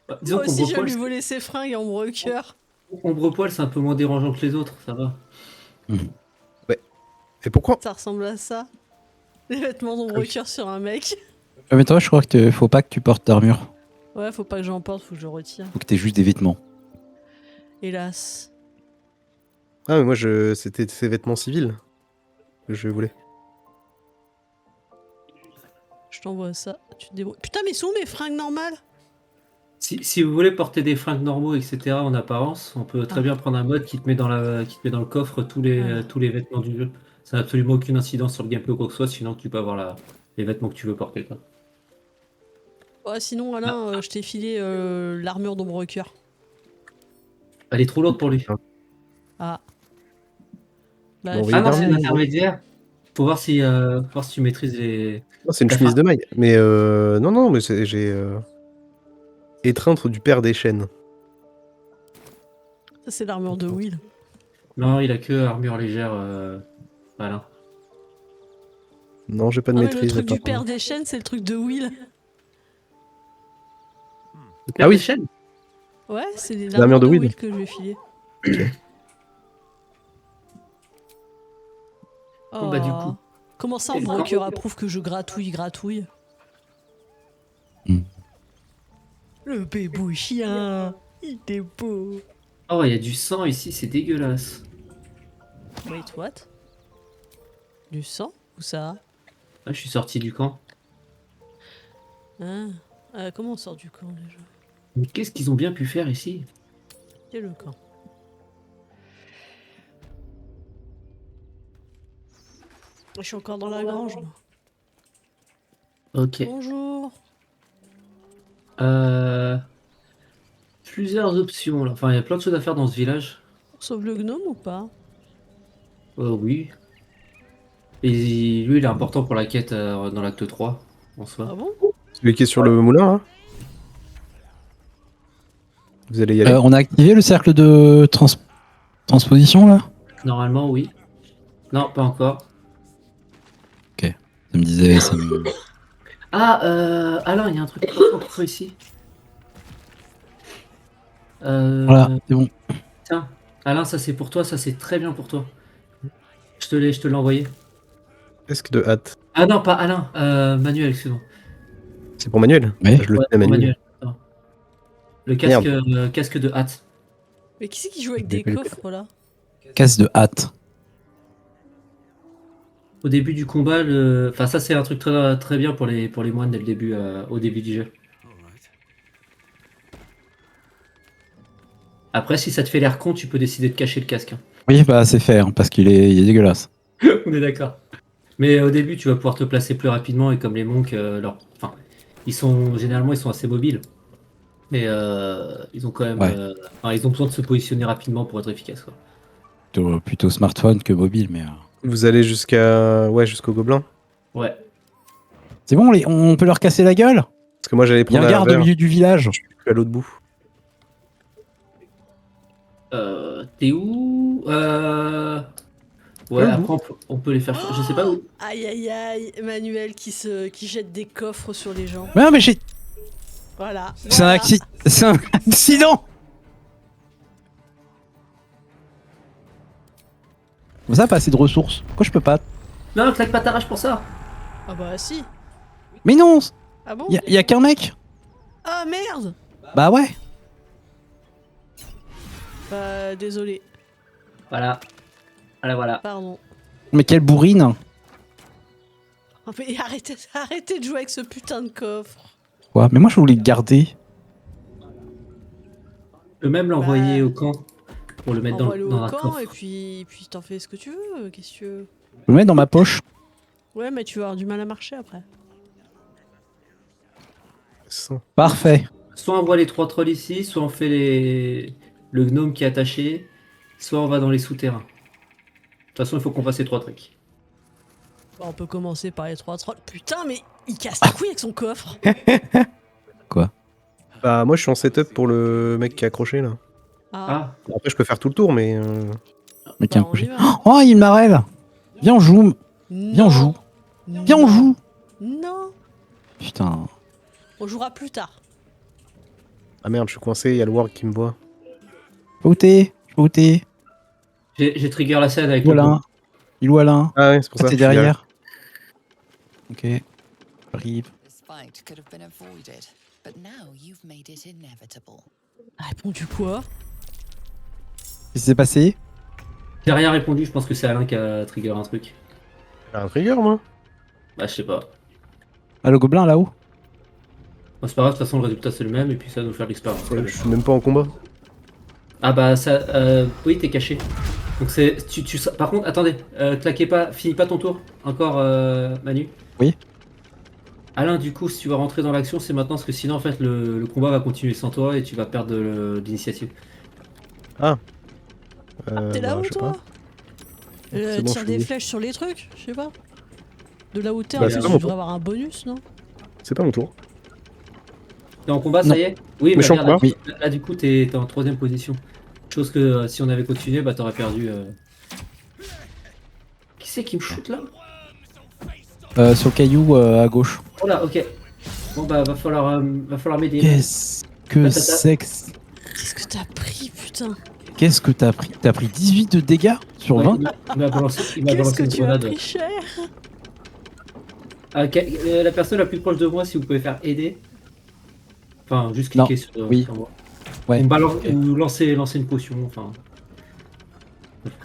Bah, disons Moi aussi, j'aime qu'Ombrepoil, lui voler ses fringues en broqueur. Ombrepoil, c'est un peu moins dérangeant que les autres, ça va. Et pourquoi? Ça ressemble à ça. Les vêtements d'ombrecoeur sur un mec. Mais toi, je crois que faut pas que tu portes d'armure. Ouais, faut pas que j'en porte, faut que je retire. Faut que t'aies juste des vêtements. Hélas. Ah, mais moi, c'était ses vêtements civils que je voulais. Je t'envoie ça. Tu te débrouilles. Putain, mais sont où mes fringues normales? Si vous voulez porter des fringues normaux, etc. en apparence, on peut très bien prendre un mode qui te met dans le coffre tous les vêtements du jeu. Ça n'a absolument aucune incidence sur le gameplay ou quoi que ce soit, sinon tu peux avoir les vêtements que tu veux porter, quoi. Ouais, sinon, Alain, je t'ai filé l'armure d'ombrecoeur. Elle est trop lourde pour lui. Ah. Bah, Bon, oui, Ah non, c'est dernier un niveau. intermédiaire. Faut voir si tu maîtrises les. Non, c'est une La chemise fin. de maille. Mais non, mais j'ai étreinte du père des chaînes. ça, c'est l'armure de Will. Non, il a que armure légère. Voilà. Non, j'ai pas de Ah, mais le maîtrise. truc j'ai du pas- père des chaînes, c'est le truc de Will. Ah oui. Chaîne. Ouais, c'est l'armure l'armure de de Will. Will que je lui ai filé. Bon, bah, du coup. Comment ça, Et Ombrecoeur approuve que je gratouille Hmm. Le bébou chien, il est beau. Oh, il y a du sang ici, c'est dégueulasse. Wait, what? Du sang? Où ça? Ah, je suis sorti du camp. Hein? Comment on sort du camp déjà? Mais qu'est-ce qu'ils ont bien pu faire ici? C'est le camp. Je suis encore dans la grange, moi. Ok. Bonjour. Plusieurs options là. Enfin, il y a plein de choses à faire dans ce village. On sauve le gnome ou pas? Oui. Et lui, il est important pour la quête dans l'acte 3, en soi. Ah bon? Celui qui est sur le moulin, hein. Vous allez y aller? On a activé le cercle de transposition là? Normalement, oui. Non, pas encore. Ça me disait. Ça me... Ah, Alain, il y a un truc important pour toi ici. Voilà, c'est bon. Tiens, Alain, ça c'est pour toi, ça c'est très bien pour toi. Je te l'ai envoyé. Presque de hâte. Ah non, pas Alain, Manuel, excuse-moi. C'est pour Manuel? Oui. Je le Ouais, fais à pour Manuel. Manuel. Non. Le casque de hâte. Mais qui c'est qui joue avec des coffres là? Casse de hâte. Au début du combat, enfin ça c'est un truc très, très bien pour les moines dès le début, au début du jeu. Après, si ça te fait l'air con, tu peux décider de cacher le casque, hein. Oui, bah c'est fait, hein, parce qu'il est dégueulasse. On est d'accord. Mais au début, tu vas pouvoir te placer plus rapidement et comme les monks, enfin, généralement ils sont assez mobiles. Mais ils ont quand même, Ouais. enfin, ils ont besoin de se positionner rapidement pour être efficaces, quoi. Plutôt smartphone que mobile, mais. Vous allez jusqu'au gobelin? Ouais. C'est bon, on peut leur casser la gueule? Parce que moi j'allais Il y a prendre un garde au verre, milieu du village. je suis à l'autre bout. T'es où? Ouais, Ouais, après on peut les faire. Je sais pas où. Aïe aïe aïe, Manuel qui jette des coffres sur les gens. Mais non, mais j'ai. Voilà. C'est un accident. C'est un accident. Ça a pas assez de ressources. Pourquoi je peux pas? Non, claque pas ta rage pour ça. Ah bah si. Mais non. Ah bon? Y a qu'un mec. Ah merde. Bah ouais. Bah désolé, Voilà. Voilà. pardon. Mais quelle bourrine. Oh, mais arrêtez de jouer avec ce putain de coffre. Quoi? Mais moi je voulais le garder. Je peux même l'envoyer Bah, au camp pour le mettre Envoie-le dans au un camp coffre. et puis t'en fais ce que tu veux. Qu'est-ce que tu veux? Je le mets dans ma poche. Ouais, mais tu vas avoir du mal à marcher après. Ça. Parfait. Soit on voit les 3 trolls ici, soit on fait le gnome qui est attaché, soit on va dans les souterrains. De toute façon, il faut qu'on fasse les 3 tricks. Bon, on peut commencer par les 3 trolls. Putain, mais il casse les couilles avec son coffre. Bah, moi, je suis en setup pour le mec qui est accroché là. Ah, Ah, Après, je peux faire tout le tour, mais. Mais bah, tiens, on y va. oh, il m'arrête. Viens, on joue. Viens, on Non. joue. Viens, on joue. Non. Putain. On jouera plus tard. Ah merde, je suis coincé, il y a le Warg qui me voit. Où t'es? Où t'es? j'ai trigger la scène avec Il est où le Alain? Il est où Alain? Ah ouais, c'est pour ça. T'es je suis derrière? Ok. J'arrive. This fight could have been avoided, but now you've made it inevitable. Répondu quoi? Qu'est-ce qui s'est passé? J'ai rien répondu, je pense que c'est Alain qui a trigger un truc. J'ai un trigger, moi. Bah, je sais pas. Ah, le gobelin là-haut? Bon, c'est pas grave, de toute façon, le résultat c'est le même, et puis ça va nous faire de l'expérience. Ouais, je suis même pas en combat. Ah bah, ça. Oui, t'es caché. Donc c'est. Par contre, attendez, claquez pas, finis pas ton tour. Encore, Manu. Oui. Alain, du coup, si tu vas rentrer dans l'action, c'est maintenant, parce que sinon, en fait, le combat va continuer sans toi et tu vas perdre de l'initiative. T'es là-haut, je sais toi? pas. C'est bon, Tire je des suis- flèches sur les trucs, je sais pas. De là où t'es, Bah, en c'est plus, pas tu mon devrais avoir un bonus, non? C'est pas mon tour. T'es en combat, Non. ça y est? Oui, Mais bah, je suis en regarde, combat. là, du coup, t'es en 3ème position. Chose que si on avait continué, bah t'aurais perdu. Qui c'est qui me shoot là? Sur le caillou à gauche. Oh là, ok. Bon bah va falloir m'aider. Qu'est-ce que Patata. c'est que... Qu'est-ce que t'as pris, putain? Qu'est-ce que t'as pris? T'as pris 18 de dégâts sur Ouais, 20? il m'a balancé, Qu'est-ce que une tu as grenade. pris cher? La personne la plus proche de moi, si vous pouvez faire aider. Enfin, juste Non, cliquer sur, oui. sur moi. Ouais. Ou, me balance, Ok. ou lancer une potion, enfin.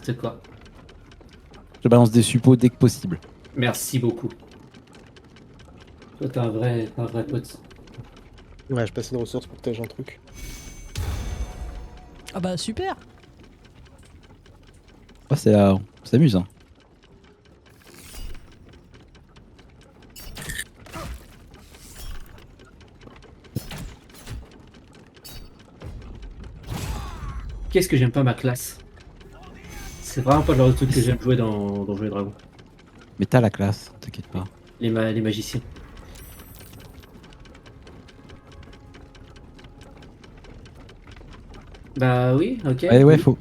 C'est quoi? Je balance des suppos dès que possible. Merci beaucoup. Toi, t'es un vrai pote. Ouais, je passe une ressource pour protéger un truc. Ah bah super. Ah, c'est on s'amuse, hein. Qu'est-ce que j'aime pas ma classe? C'est vraiment pas le genre de truc que j'aime jouer dans Donjons et Dragons. Mais t'as la classe, t'inquiète pas. Les magiciens. Bah oui, ok. Ouais, ouais, faut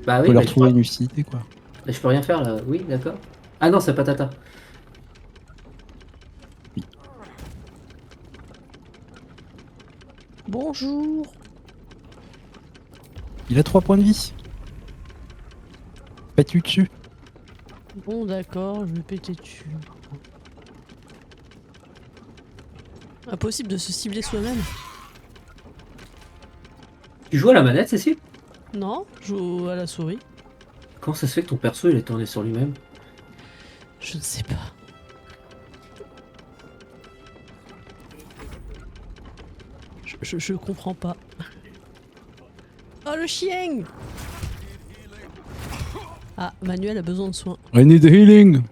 Bah oui, leur bah, trouver une utilité, quoi. je peux rien faire là. Oui, d'accord. Ah non, c'est patata. Bonjour. Il a 3 points de vie. Pète-lui dessus. Bon, d'accord, je vais péter dessus. Impossible de se cibler soi-même. Tu joues à la manette, Cécile? Non, je joue à la souris. Comment ça se fait que ton perso il est tourné sur lui-même? Je ne sais pas. Je comprends pas. Oh le chien! Ah, Manuel a besoin de soins. I need the healing.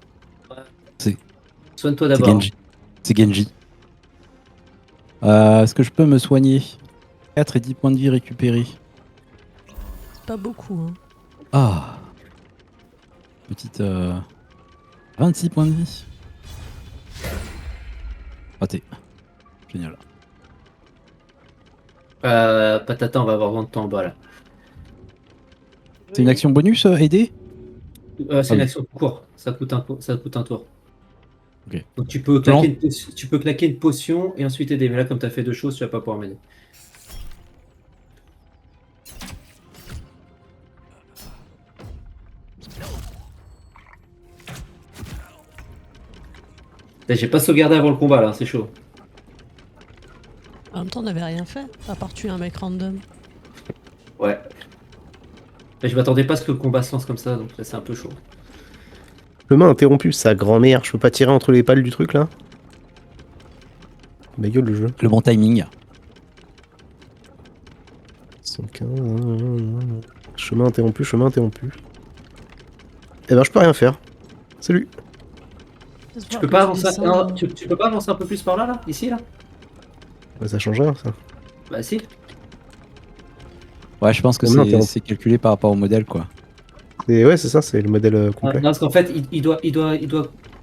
Soigne-toi C'est d'abord. Genji. C'est Genji. Est-ce que je peux me soigner? 4 et 10 points de vie récupérés. C'est pas beaucoup, hein. Ah. Petite 26 points de vie. Raté. Génial. Patata, on va avoir 20 de temps en bas là. C'est une action bonus, aider? C'est Ah une oui. action courte, ça coûte un tour. Ok. Donc tu peux claquer une potion et ensuite aider. Mais là, comme tu as fait 2 choses, tu vas pas pouvoir m'aider. J'ai pas sauvegardé avant le combat là, c'est chaud. En même temps, on n'avait rien fait, à part tuer un mec random. Ouais. Mais je m'attendais pas à ce que le combat se lance comme ça, donc là c'est un peu chaud. Chemin interrompu, sa grand-mère. Je peux pas tirer entre les pales du truc là? Ma gueule, le jeu. Le bon timing. 115. Chemin interrompu, chemin interrompu. Eh ben, je peux rien faire. Salut. Tu peux pas avancer, non, tu peux pas avancer un peu plus par là, là? Ici, là? Ouais, ça change rien, ça. Bah si. Ouais, je pense que Non, c'est calculé par rapport au modèle, quoi. Ouais, c'est ça, c'est le modèle Non, complet. parce qu'en fait, il doit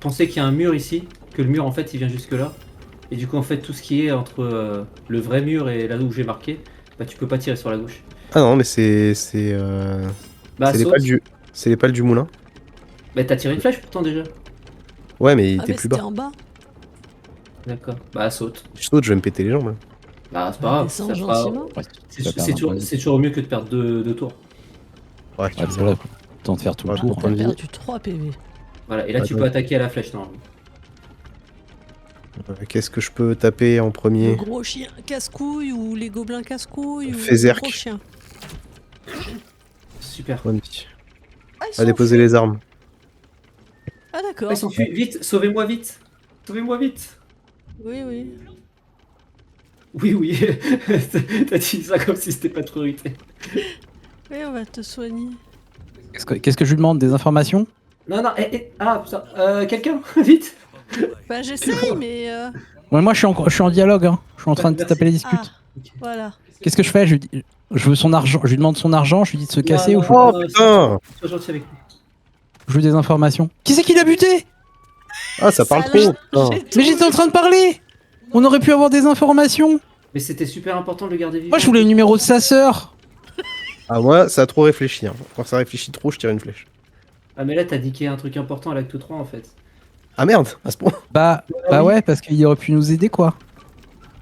penser qu'il y a un mur ici, que le mur, en fait, il vient jusque là. Et du coup, en fait, tout ce qui est entre le vrai mur et là où j'ai marqué, bah tu peux pas tirer sur la gauche. Ah non, mais Bah c'est les saute. pales du... C'est les pales du moulin. Bah t'as tiré une flèche pourtant déjà. Ouais, mais il Ah, était mais plus c'était bas. en bas. D'accord. Bah saute. Je saute, je vais me péter les jambes, là. Bah c'est Bah, pas grave. descends ça fera- gentiment. Ouais, C'est tu vas perdre c'est un toujours, point. c'est toujours mieux que de perdre deux tours. Ouais, tu Ouais, veux c'est dire. vrai. Temps de faire tout le Ouais, tour. pour T'as de vie. perdu 3 PV. Voilà. Et là tu Attends. peux attaquer à la flèche normalement. Qu'est-ce que je peux taper en Le premier? gros chien casse-couille ou les gobelins casse-couille ou le Fézerk. gros chien. Super. Ouais, Ah, ils à déposer s'enfuient. les armes. Ah, d'accord. Ah, ils s'enfuient. Vite, sauvez-moi vite. Sauvez-moi vite. Oui, oui. Oui, oui. T'as dit ça comme si c'était pas de priorité. Oui, on va te soigner. Qu'est-ce que je lui demande? Des informations? Non, non. Ah putain. Quelqu'un, vite. Bah, j'essaye, mais. Ouais, moi, je suis en dialogue. Hein. Je suis en train de Merci. taper les Ah, disputes. voilà. Qu'est-ce que je fais? Je veux son argent. Je lui demande son argent. Je lui dis de se casser Non, ou non, je, Oh, non, putain! sois gentil avec lui. je veux des informations. Qui c'est qui l'a buté? Ah, ça parle Ça trop! l'a- putain. j'ai Mais j'étais en train de parler. On aurait pu avoir des informations. Mais c'était super important de le garder vivant. Moi, je voulais le numéro de sa sœur. Ah, moi, ça a trop réfléchi. Hein. Quand ça réfléchit trop, je tire une flèche. Ah mais là t'as dit qu'il y a un truc important à l'acte 3 en fait. Ah merde, à ce point. Bah oui. ouais, parce qu'il aurait pu nous aider, quoi.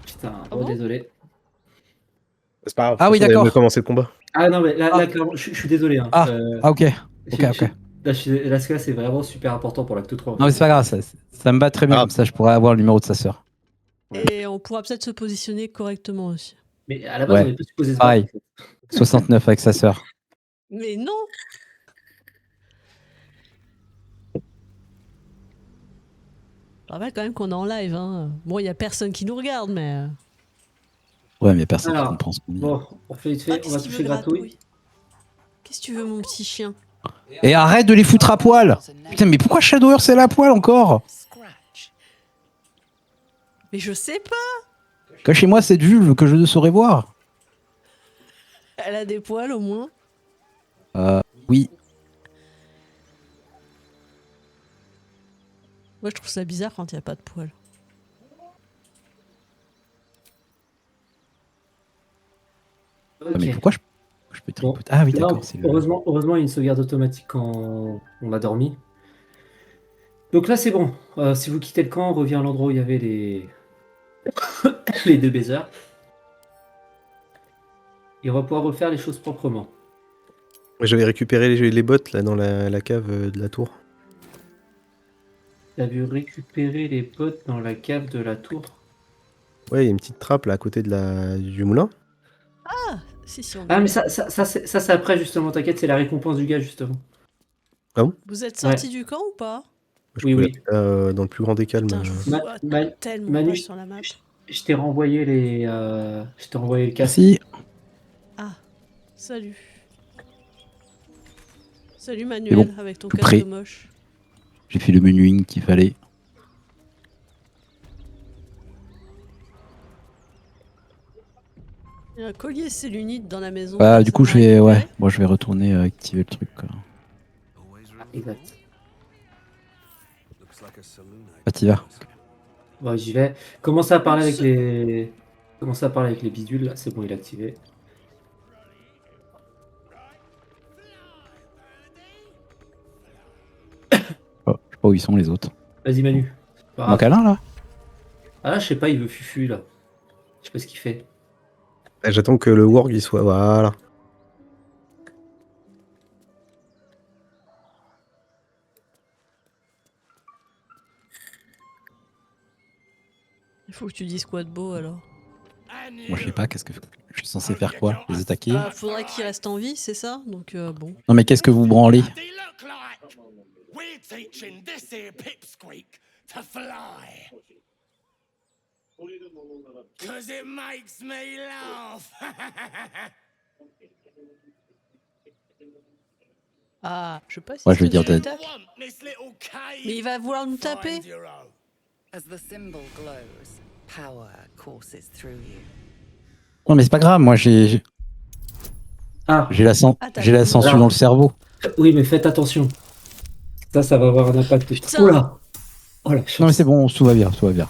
Putain, Ah bon désolé. C'est pas grave. Ah oui, de toute façon, on avait d'accord. mieux commencé le combat. Ah non mais là, Ah. là clairement, je suis désolé. Hein. Ah, ok. Ok, Je- ok. Là, là, c'est vraiment super important pour l'acte 3. En Non, mais fait. c'est pas grave, ça me va très bien, Ah. comme ça je pourrais avoir le numéro de sa sœur. Et on pourra peut-être se positionner correctement aussi. Mais à la base Ouais. on est pas supposé se Pareil. battre. En fait. 69 avec sa sœur. Mais non. Je rappelle quand même qu'on est en live. Hein. Bon, il y a personne qui nous regarde, mais. Ouais, mais personne qui Alors, comprend ce qu'on dit. Bon, on fait vite fait, Ah, on va qu'est-ce qu'il toucher veut gratouille. gratouille? Qu'est-ce que tu veux, mon petit chien? Et arrête de les foutre à poil. Putain, mais pourquoi Shadow Earth c'est à poil encore? Scratch. Mais je sais pas. Cachez-moi cette vulve que je ne saurais voir. Elle a des poils au moins. Oui. Moi, je trouve ça bizarre quand il n'y a pas de poils. Ok. Mais pourquoi je peux Bon. tripoter? Ah oui, Non, d'accord. C'est le... heureusement, il y a une sauvegarde automatique quand on a dormi. Donc là c'est bon. Si vous quittez le camp, on revient à l'endroit où il y avait les les deux baisers. Et on va pouvoir refaire les choses proprement. J'avais récupéré les bottes là dans la cave de la tour. T'as vu récupérer les bottes dans la cave de la tour? Ouais, il y a une petite trappe là à côté du moulin. Si, on est Ah mais là. c'est après justement, t'inquiète, c'est la récompense du gars justement. Vous êtes sorti du camp ou pas? Je Oui, peux oui. la mettre, dans le plus grand des calmes. Putain, je vous Ma- vois Ma- tellement Manu, pas sur la map. Je t'ai renvoyé je t'ai renvoyé le casque. Merci. Ah, salut. Salut Manuel, avec ton tout casque prêt. moche. J'ai fait le menuing qu'il fallait. Il y a un collier cellunite dans la maison. Bah, du coup, Personne n'a récupéré. ouais. Moi, je vais retourner activer le truc, quoi. Exact. Ah, t'y vas. Bon, j'y vais. Commencez à parler avec les bidules là, c'est bon, il est activé. Oh, je sais pas où ils sont les autres. Vas-y Manu. C'est pas Mon grave. câlin, là? Ah là, je sais pas, il veut fufu là. Je sais pas ce qu'il fait. J'attends que le warg il soit. Voilà. Il faut que tu dises quoi de beau alors. Moi, je sais pas, qu'est-ce que je suis censé faire quoi? Les attaquer? Faudrait qu'il reste en vie, c'est ça? Donc bon. Non, mais qu'est-ce que vous branlez? They look like we're teaching this here pipsqueak to fly. 'Cause it makes me laugh. Ah, je sais pas si Ouais, je vais c'est dire une dead. attaque. Mais il va vouloir nous taper. As the symbol glows, power courses through you. Non, mais c'est pas grave, moi j'ai Ah, Ah, t'as j'ai la sensu Alors- dans le cerveau. oui, mais faites attention. Ça va avoir un impact. Putain. Oula. Oh la chance. Non, mais c'est bon, tout va bien, tout va bien.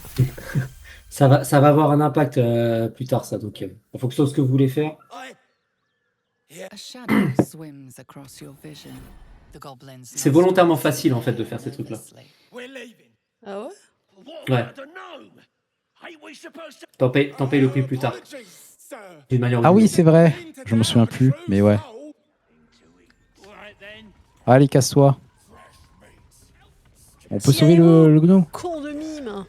Ça va avoir un impact plus tard, ça. Donc, en fonction de ce que vous voulez faire. A shadow swims across your vision. The goblin's C'est volontairement facile, en fait, de faire ces trucs-là. Ah ouais? Ouais. T'en payes le prix plus tard. D'une manière ou Ah d'une oui, autre. c'est vrai. Je me souviens plus, mais ouais. Allez, casse-toi. On peut sauver le gnome. Con de mime.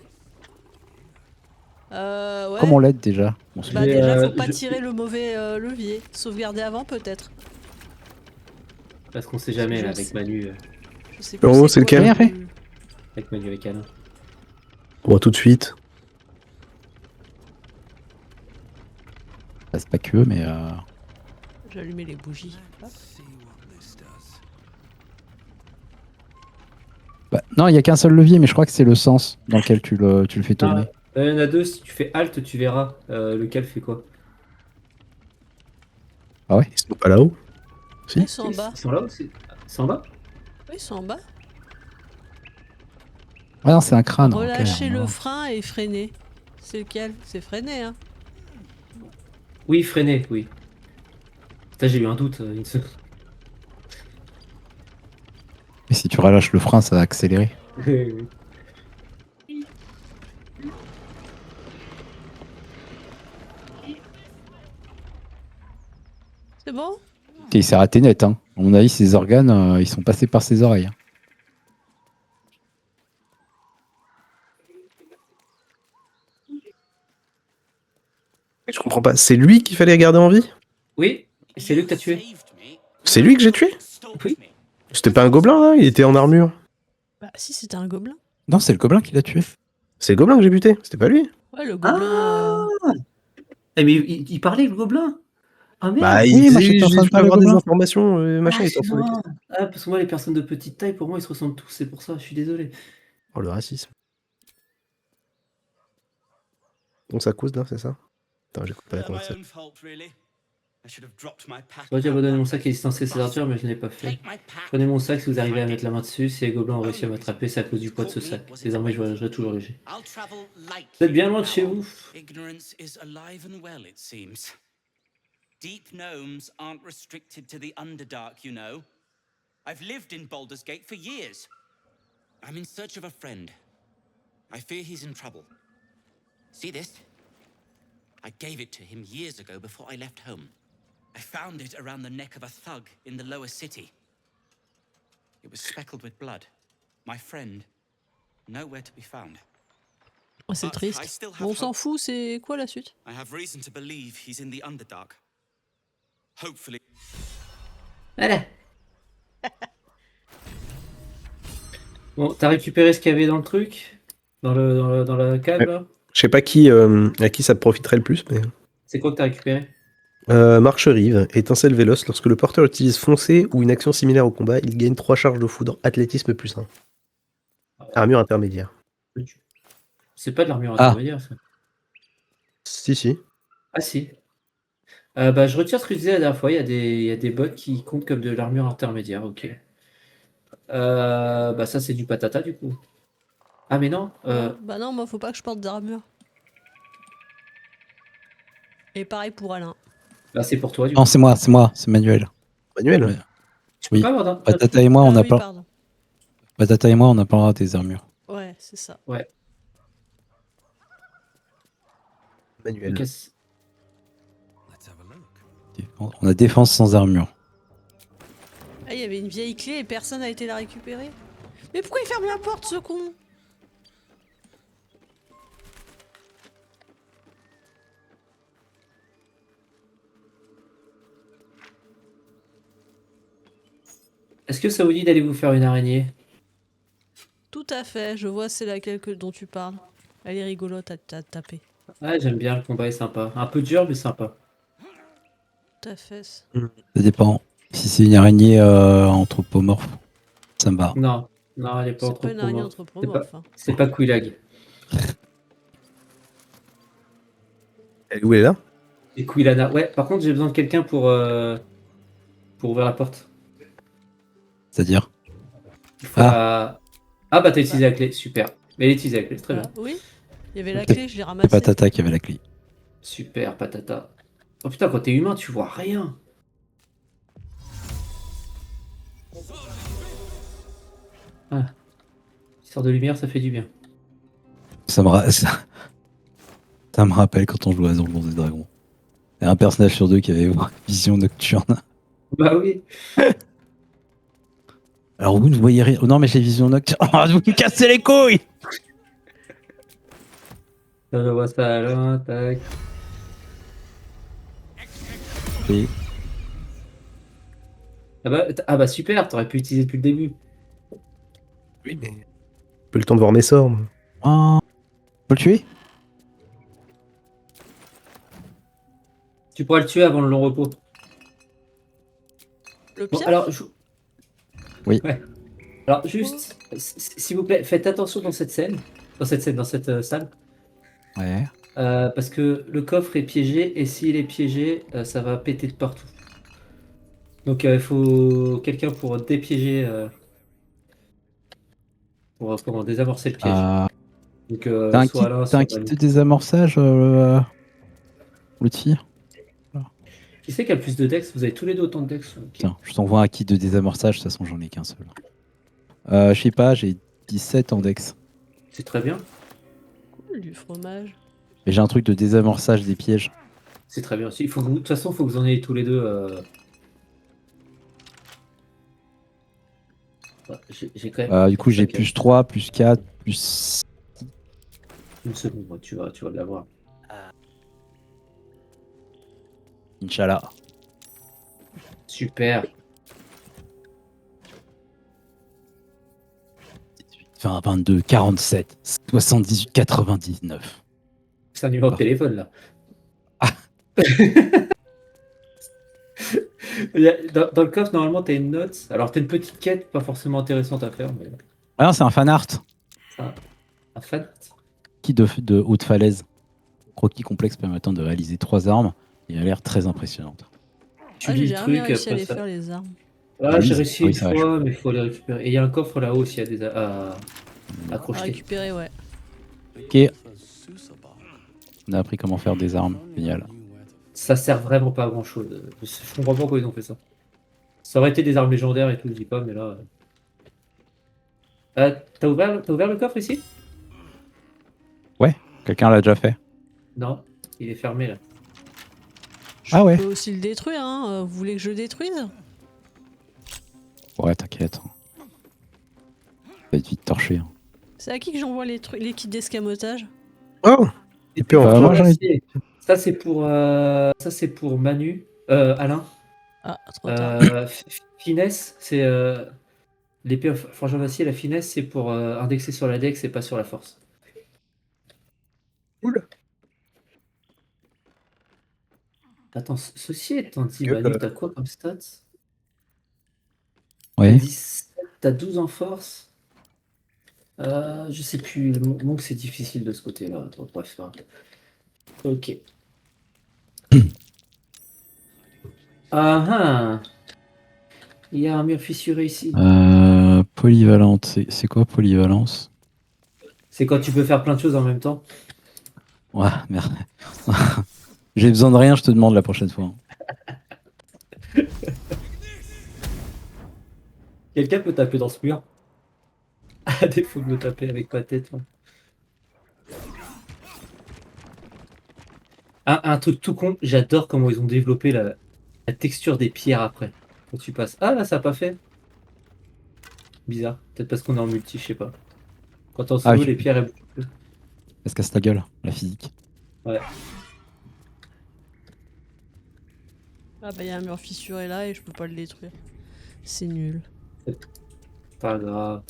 Ouais. Comment on l'aide déjà? On se Bah Mais, déjà, faut pas je- tirer le mauvais levier. Sauvegarder avant, peut-être. Parce qu'on sait jamais, Je là, avec sais. Manu. Je sais plus Oh, c'est quoi lequel Rien fait. Avec Manu avec Alain. Bon, tout de suite. Bah, c'est pas que, mais J'ai allumé les bougies. Hop. bah, non, il y a qu'un seul levier, mais je crois que c'est le sens dans lequel tu le fais tourner. Il y en a deux, si tu fais Alt, tu verras lequel fait quoi. Ah ouais? Ils sont pas là-haut? Si. Ils sont en bas. Ils sont là aussi. Ils sont en bas. Oui, ils sont en bas. Ah non, c'est un crâne. ok, Relâchez non. le frein et freiner. C'est lequel? C'est freiner, hein. Oui, freiner, oui. Putain, j'ai eu un doute. Une seconde. Et si tu relâches le frein, ça va accélérer. C'est bon? Et il s'est raté net, hein. À mon avis, ses organes, ils sont passés par ses oreilles. Hein. Je comprends pas. C'est lui qu'il fallait garder en vie? Oui, c'est lui que t'as tué. C'est lui que j'ai tué? Oui. C'était pas un gobelin là? Il était en armure. Bah si, c'était un gobelin. Non, c'est le gobelin qui l'a tué. C'est le gobelin que j'ai buté, c'était pas lui? Ouais, le gobelin. Eh, mais il parlait, le gobelin. Ah merde. Bah, Oui, moi, j'étais en train de je peux parler avoir au des gobelin. informations, machin, Ah, il t'en faut des excuse-moi. Ah, parce que moi, les personnes de petite taille, pour moi, ils se ressemblent tous. C'est pour ça, je suis désolé. Oh, le racisme. Donc ça cause là, c'est ça? Attends, j'écoute pas la conversation. Moi, j'ai abandonné mon sac à distancer ses artures, mais je n'ai pas fait. Prenez mon sac si vous arrivez à mettre la main dessus. Si les gobelins ont réussi à m'attraper, c'est à cause du poids de ce sac. Désormais, je voyagerai toujours léger. Vous êtes bien loin de chez vous. Ignorance is alive and well, it seems. Deep gnomes aren't restricted to the Underdark, you know. I've lived in Baldur's Gate for years. I'm in search of a friend. I fear he's in trouble. See this? I gave it to him years ago before I left home. I found it around the neck of a thug in the lower city. It was speckled with blood. My friend, nowhere to be found. Oh, c'est triste. Bon, on s'en fout, c'est quoi la suite? I have reason to believe he's in the Underdark. Hopefully. Voilà. Bon, t'as récupéré ce qu'il y avait dans le truc? Dans la cave, Ouais. là? Je sais pas à qui ça profiterait le plus, mais. C'est quoi que t'as récupéré? Marche-rive, étincelle véloce. Lorsque le porteur utilise foncer ou une action similaire au combat, il gagne 3 charges de foudre. Athlétisme plus 1. Armure intermédiaire. C'est pas de l'armure Ah. intermédiaire, ça. Si. Ah, si. Bah, je retire ce que je disais la dernière fois. Il y a des bots qui comptent comme de l'armure intermédiaire. Ok. Bah, ça, c'est du patata, du coup. Ah, mais non. Bah non, moi, faut pas que je porte d'armure. Et pareil pour Alain. Bah, c'est pour toi, du Non, coup. c'est moi, c'est Manuel. Manuel. Ouais. Tu peux Oui. pas avoir d'un- Patata et moi, on Ah a oui, pas. pardon. Patata et moi, on a pas le droit des armures. Ouais, c'est ça. Manuel. Ok. On a défense sans armure. Ah, il y avait une vieille clé et personne n'a été la récupérer. Mais pourquoi il ferme la porte, ce con? Est-ce que ça vous dit d'aller vous faire une araignée? Tout à fait, je vois c'est laquelle dont tu parles. Elle est rigolote à taper. Ouais, j'aime bien, le combat est sympa. Un peu dur, mais sympa. Tout à fait. Ça dépend. Si c'est une araignée anthropomorphe, ça me va. Non, non, elle est pas C'est pas une araignée anthropomorphe. anthropomorphe. Hein. C'est pas Quillag. Où elle est là? Et Quilana. Ouais, par contre, j'ai besoin de quelqu'un pour ouvrir la porte. C'est-à-dire Il faut Ah bah t'as utilisé la clé, super. Mais elle est utilisée la clé, c'est très bien. Oui, il y avait la Ok. clé, je l'ai ramassée. Patata qui avait la clé. Super, patata. Oh putain, quand t'es humain, tu vois rien. Ah. Histoire de lumière, ça fait du bien. Ça me rappelle quand on jouait à Donjons et Dragons. Il y a un personnage sur deux qui avait une vision nocturne. Bah oui. Alors vous ne voyez rien. Oh non mais j'ai vision nocturne. Oh, vous me cassez les couilles. Là, je vois ça là, tac. Oui. Ah bah super, t'aurais pu utiliser depuis le début. Oui, mais. Peu le temps de voir mes sorts. Moi. Oh. Faut le tuer. Tu pourras le tuer avant le long repos. Le Bon, pire, alors, Oui. Ouais. Alors, juste, s'il vous plaît, faites attention dans cette scène, dans cette salle, Ouais. parce que le coffre est piégé, et s'il est piégé, ça va péter de partout. Donc, il faut quelqu'un pour dépiéger, pour désamorcer le piège. Donc, T'as un soit kit, là, t'as un soit kit Manu. de désamorçage le tir. Qui c'est qui a le plus de dex? Vous avez tous les deux autant de dex? Ok. Tiens, je t'envoie un kit de désamorçage, de toute façon j'en ai qu'un seul. Je sais pas, j'ai 17 en dex. C'est très bien. cool, du fromage. Et j'ai un truc de désamorçage des pièges. C'est très bien aussi. De toute façon, il faut que vous en ayez tous les deux. Ouais, j'ai quand même. Du coup j'ai plus 3, plus 4, plus... Une seconde, moi, tu vas l'avoir. Inch'Allah. Super. 20, 22, 47, 78, 99. C'est un numéro de téléphone là. Dans le coffre, normalement, t'as une note. Alors, t'as une petite quête, pas forcément intéressante à faire, mais. Ah non, c'est un fan art. Un fan. Kit de haute falaise. Croquis complexe permettant de réaliser 3 armes. Et a l'air très impressionnante. Tu Ah, lis j'ai le jamais truc, réussi à après les ça. faire les armes. Ah, j'ai Oui, réussi oui, une ça va, fois, mais il faut les récupérer. Et il y a un coffre là-haut aussi à À crocheter. récupérer, ouais. Ok. On a appris comment faire des armes. Génial. Ça sert vraiment pas à grand chose. Je comprends pas pourquoi ils ont fait ça. Ça aurait été des armes légendaires et tout, je dis pas, mais là. T'as ouvert le coffre ici? Quelqu'un l'a déjà fait. Non, il est fermé là. Ah ouais. Je peux aussi le détruire, hein. Vous voulez que je le détruise? Ouais, t'inquiète. Ça va être vite torché. Hein. C'est à qui que j'envoie les kits d'escamotage? Oh! Et puis, puis, moi, j'en ai- ça c'est pour Manu, Alain. Ah, trop tard. Finesse, c'est l'épée forge en acier. La finesse, c'est pour indexer sur la dex et pas sur la force. Cool. Attends, ceci étant dit, Manu, t'as quoi comme stats? T'as Ouais. 17, t'as 12 en force. Je sais plus, donc c'est difficile de ce côté-là. Attends, bref, c'est pas grave. Ok. Ah ah. Il y a un mur fissuré ici. Polyvalente. C'est quoi polyvalence? C'est quand tu peux faire plein de choses en même temps. Ouais, merde. J'ai besoin de rien, je te demande la prochaine fois. Quelqu'un peut taper dans ce mur. À défaut de me taper avec ma tête. Hein. Un truc tout con, j'adore comment ils ont développé la texture des pierres après. Quand tu passes. Ah là, ça n'a pas fait. Bizarre. Peut-être parce qu'on est en multi, je sais pas. Quand t'es en solo, oui. les pierres, elles... Elle se casse ta gueule, la physique. Ouais. Ah bah il y a un mur fissuré là et je peux pas le détruire. C'est nul. Pas grave.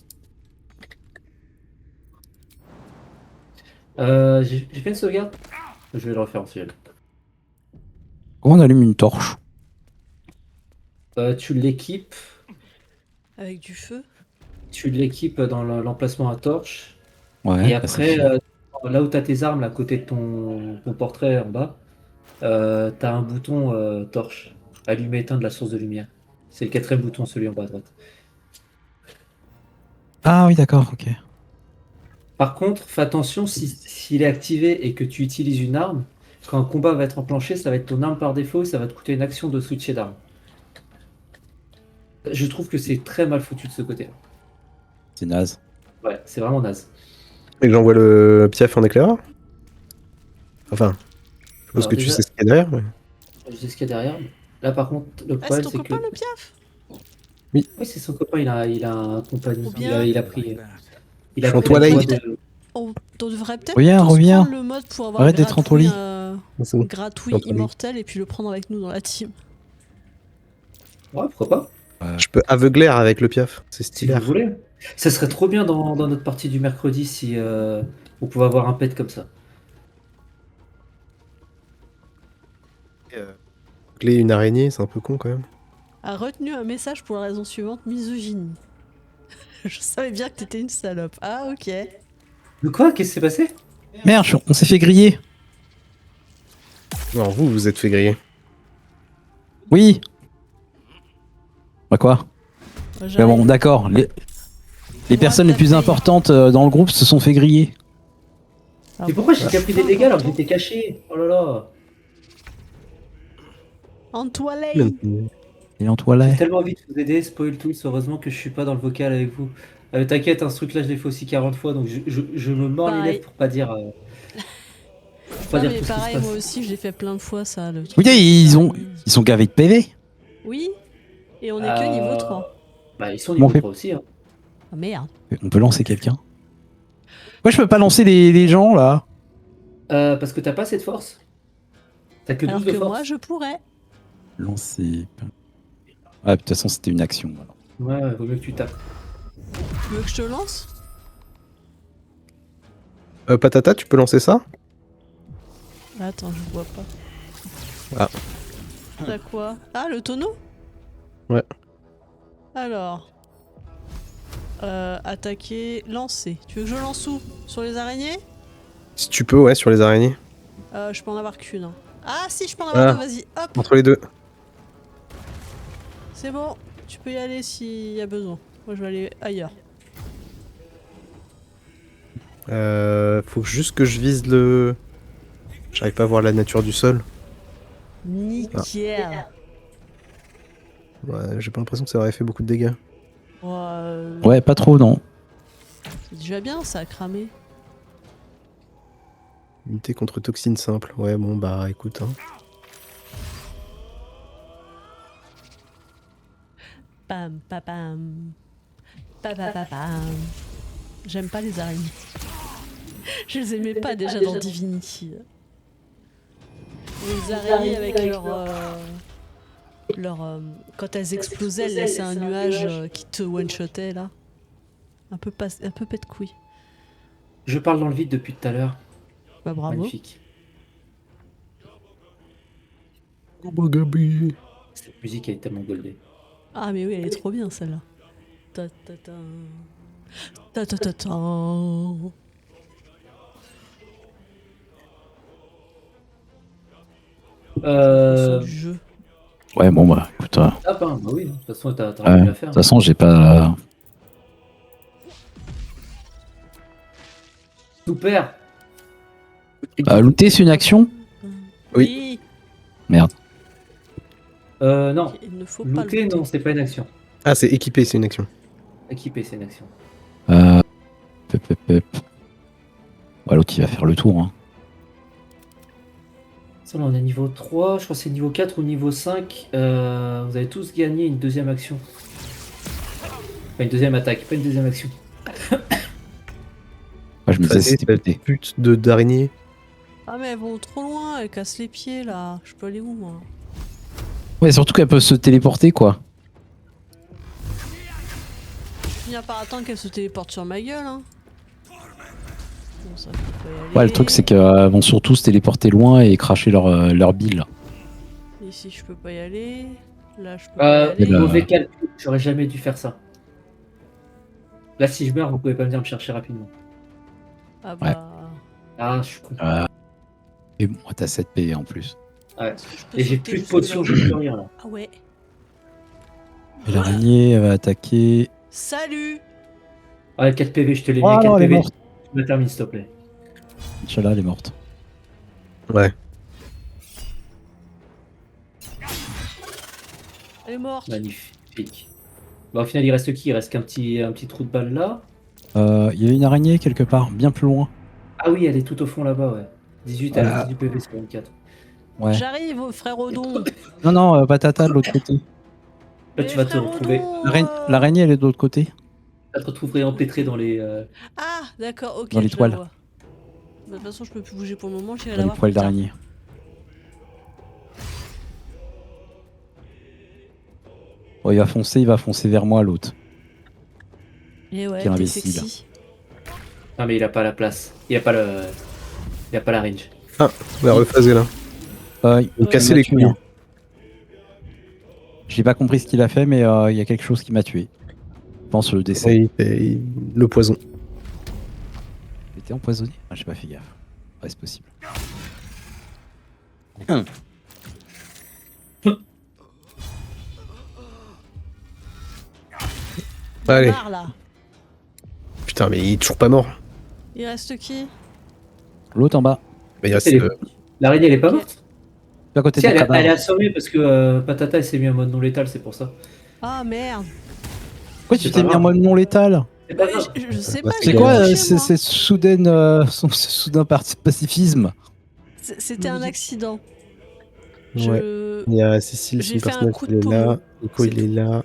J'ai fait une sauvegarde. Je vais le refaire en ciel. Comment on allume une torche? Tu l'équipes. Avec du feu. Tu l'équipes dans l'emplacement à torche. Ouais. Et bah, après, ça fait- là où tu as tes armes, là, à côté de ton portrait en bas, tu as un bouton torche. Allumer, éteindre la source de lumière. C'est le 4e bouton, celui en bas à droite. Ah oui, d'accord, ok. Par contre, fais attention, s'il est activé et que tu utilises une arme, quand un combat va être enclenché, ça va être ton arme par défaut et ça va te coûter une action de switcher d'arme. Je trouve que c'est très mal foutu de ce côté-là. C'est naze. Ouais, c'est vraiment naze. Et que j'envoie le Piaf en éclaireur. Enfin, je suppose Alors que tu déjà- sais ce qu'il y a derrière. Mais... Je sais ce qu'il y a derrière. Là, par contre, le Ah, c'est problème, ton c'est que. copain le Piaf? Oui, c'est son copain, il a un compagnon. Ou bien- Il a pris. Il Je suis en pris la Twilight. voie de- On devrait peut-être Reviens, tous reviens. prendre le mode pour avoir Arrête d'être en gratouille, trolley. C'est bon. gratouille Entre lui. immortel et puis le prendre avec nous dans la team. Ouais, pourquoi pas, Je peux aveugler avec le Piaf. C'est si stylé. vous voulez. Ça serait trop bien dans notre partie du mercredi si on pouvait avoir un pet comme ça. Aveugler une araignée, c'est un peu con quand même. A retenu un message pour la raison suivante, misogynie. Je savais bien que t'étais une salope. Ah ok. De quoi? Qu'est-ce qui s'est passé? Merde, on s'est fait griller. Non, vous vous êtes fait griller. Oui. Bah quoi? Mais bon, d'accord. Les personnes les plus importantes dans le groupe se sont fait griller. Et pourquoi j'ai déjà pris des dégâts alors que j'étais caché? Oh là là! En toilette. Et en J'ai toilette. tellement envie de vous aider, spoil tous, heureusement que je suis pas dans le vocal avec vous. T'inquiète, hein, ce truc là je l'ai fait aussi 40 fois donc je me mords les Pareil. lèvres pour pas dire. Pour pas Non, dire mais tout ce qui pareil, se moi passe. aussi, je l'ai fait plein de fois ça. Le truc. Oui, ils sont gavés de PV. Oui. Et on est que niveau 3. Bah ils sont Bon, niveau fait- 3 aussi. Hein. Ah merde. On peut lancer quelqu'un. Moi, je peux pas lancer les gens là. Parce que t'as pas assez de force. T'as que 12 Alors de que force. moi, je pourrais. Lancer. Ah, de toute façon, c'était une action. alors. Ouais, vaut mieux que tu tapes. Tu veux que je te lance? Patata, tu peux lancer ça? Attends, je vois pas. Ah. T'as quoi? Ah, le tonneau? Ouais. Alors. Attaquer, lancer. Tu veux que je lance où? Sur les araignées? Si tu peux, ouais, sur les araignées. Je peux en avoir qu'une. Hein. Ah si, je peux en avoir deux, vas-y, hop. Entre les deux. C'est bon, tu peux y aller s'il y a besoin. Moi, je vais aller ailleurs. Faut juste que je vise le... J'arrive pas à voir la nature du sol. Nickel. Ouais, j'ai pas l'impression que ça aurait fait beaucoup de dégâts. Ouais, pas trop, non. C'est déjà bien, ça a cramé. Unité contre toxine simple. Ouais, bon, bah écoute. Hein. Pam, pam. Pam. J'aime pas les araignées. Je les aimais pas déjà dans Divinity. Les araignées avec quand elles explosaient, elles laissaient un nuage qui te one-shotait là. Un peu pète couille. Je parle dans le vide depuis tout à l'heure. Bah bravo. Magnifique. Cette musique elle est tellement goldée. Ah mais oui, elle est trop bien celle-là. Ta ta ta. Ta ta ta ta. Son du jeu. Ouais, bon, bah, écoute. Tape, hein. Bah oui, de toute façon t'as Ouais, rien de à faire. toute façon, j'ai pas. Super. Looter, c'est une action? Oui. Merde. Non. Il ne faut pas Looter, le non, c'est pas une action. Ah, c'est équipé, c'est une action. Équiper, c'est une action. Ouais, l'autre, il va faire le tour. Hein. Ça, là, on est niveau 3, je crois que c'est niveau 4 ou niveau 5. Vous avez tous gagné une deuxième action. Enfin, une deuxième attaque, pas une deuxième action. Ouais, je me disais, c'était pété. Pute d'araignée. Ah mais elles vont trop loin, elles cassent les pieds là. Je peux aller où moi? Ouais, surtout qu'elle peut se téléporter, quoi. Je vais finir par attendre qu'elles se téléportent sur ma gueule hein. Bon, ça, je peux pas y aller. Ouais, le truc, c'est qu'elles vont surtout se téléporter loin et cracher leur bile. Ici je peux pas y aller. peux Là, je peux pas y aller. Mauvais calcul, j'aurais jamais dû faire ça. Là, si je meurs, vous pouvez pas venir me chercher rapidement. Ah bah. Ah, je suis con. Et bon, t'as 7 PV en plus. Ouais. Je peux Et j'ai sauter plus de jusque-là. potions, j'ai plus rien là. Ah ouais. Et l'araignée elle va attaquer. Salut. Ouais, 4 PV, je te l'ai mis. Oh 4 non, elle est PV, morte. tu me termines, s'il te plaît. Inch'Allah, elle est morte. Ouais. Elle est morte. Magnifique. Bah, au final, il reste qui? Il reste un petit trou de balle là. Il y a une araignée quelque part, bien plus loin. Ah oui, elle est tout au fond là-bas, ouais. 18, elle a Voilà. 18 PV sur 24. Ouais. J'arrive, frère Odon. Non, non, Patata de l'autre côté. Là, tu vas te retrouver. L'araignée, elle est de l'autre côté. Tu vas te retrouver empêtré dans les. Ah, d'accord, ok. Dans les je la toiles. vois. Bah, de toute façon, je peux plus bouger pour le moment. J'irai Dans la les voir poils plus tard. d'araignée. Oh, il va foncer vers moi, l'autre. Et ouais, Quel t'es imbécile. sexy. Non, mais il a pas la place. Il a pas le. Il a pas la range. Ah, on va rephaser là. Il casser m'a les tué, couilles. hein. J'ai pas compris ce qu'il a fait, mais il y a quelque chose qui m'a tué. Je pense le décès. Et le poison. Il était empoisonné? Ah, j'ai pas fait gaffe. Ouais, c'est possible. Allez. Marre, là. Putain, mais il est toujours pas mort. Il reste qui? L'autre en bas. Mais il reste. Elle est- L'araignée, elle est pas morte? À côté Si, de elle, la elle est cadavre. assommée parce que Patata elle s'est mis en mode non létal, c'est pour ça. Ah merde. Pourquoi c'est tu t'es pas mis en grave. mode non létal? C'est pas Ouais, grave. je sais Bah, pas. C'est il a quoi touché, c'est moi. c'est soudain pacifisme? C'était un accident. Ouais. Il y a Cécile, J'ai son fait un personnage, coup il de est là. pommeau. Nico, il C'est est là.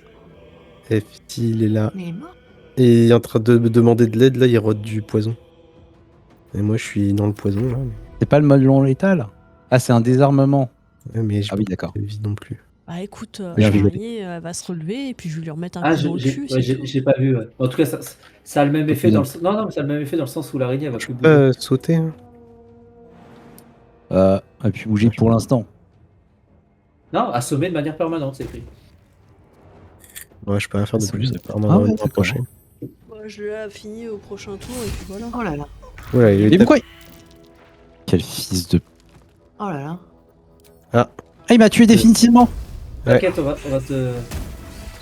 FT, il est là. Mais il est mort. Et il est en train de me demander de l'aide, là, il rôde du poison. Et moi, je suis dans le poison, là. C'est pas le mode non létal? Ah, c'est un désarmement. Ouais, mais j'ai Ah oui, pas d'accord. de vie non plus. Bah écoute, Bien vu. l'araignée elle va se relever et puis je vais lui remettre un Ah, coup dans le cul. ouais, c'est tout. j'ai pas vu. Ouais. En tout cas, ça a le même effet non. dans le. Non, non, mais ça a le même effet dans le sens où l'araignée elle va plus bouger. Sauter, hein. A pu bouger pour l'instant. Non, assommer de manière permanente, c'est écrit. Ouais, je peux rien faire de Ça plus. me- à part Ah m'en ouais, d'accord. rapprocher. Moi, je l'ai fini au prochain tour et puis voilà. Oh là là. Voilà, il est Mais pourquoi Quel fils de... Oh là là. Ah, il m'a tué définitivement. Ouais. T'inquiète, on va te. On va te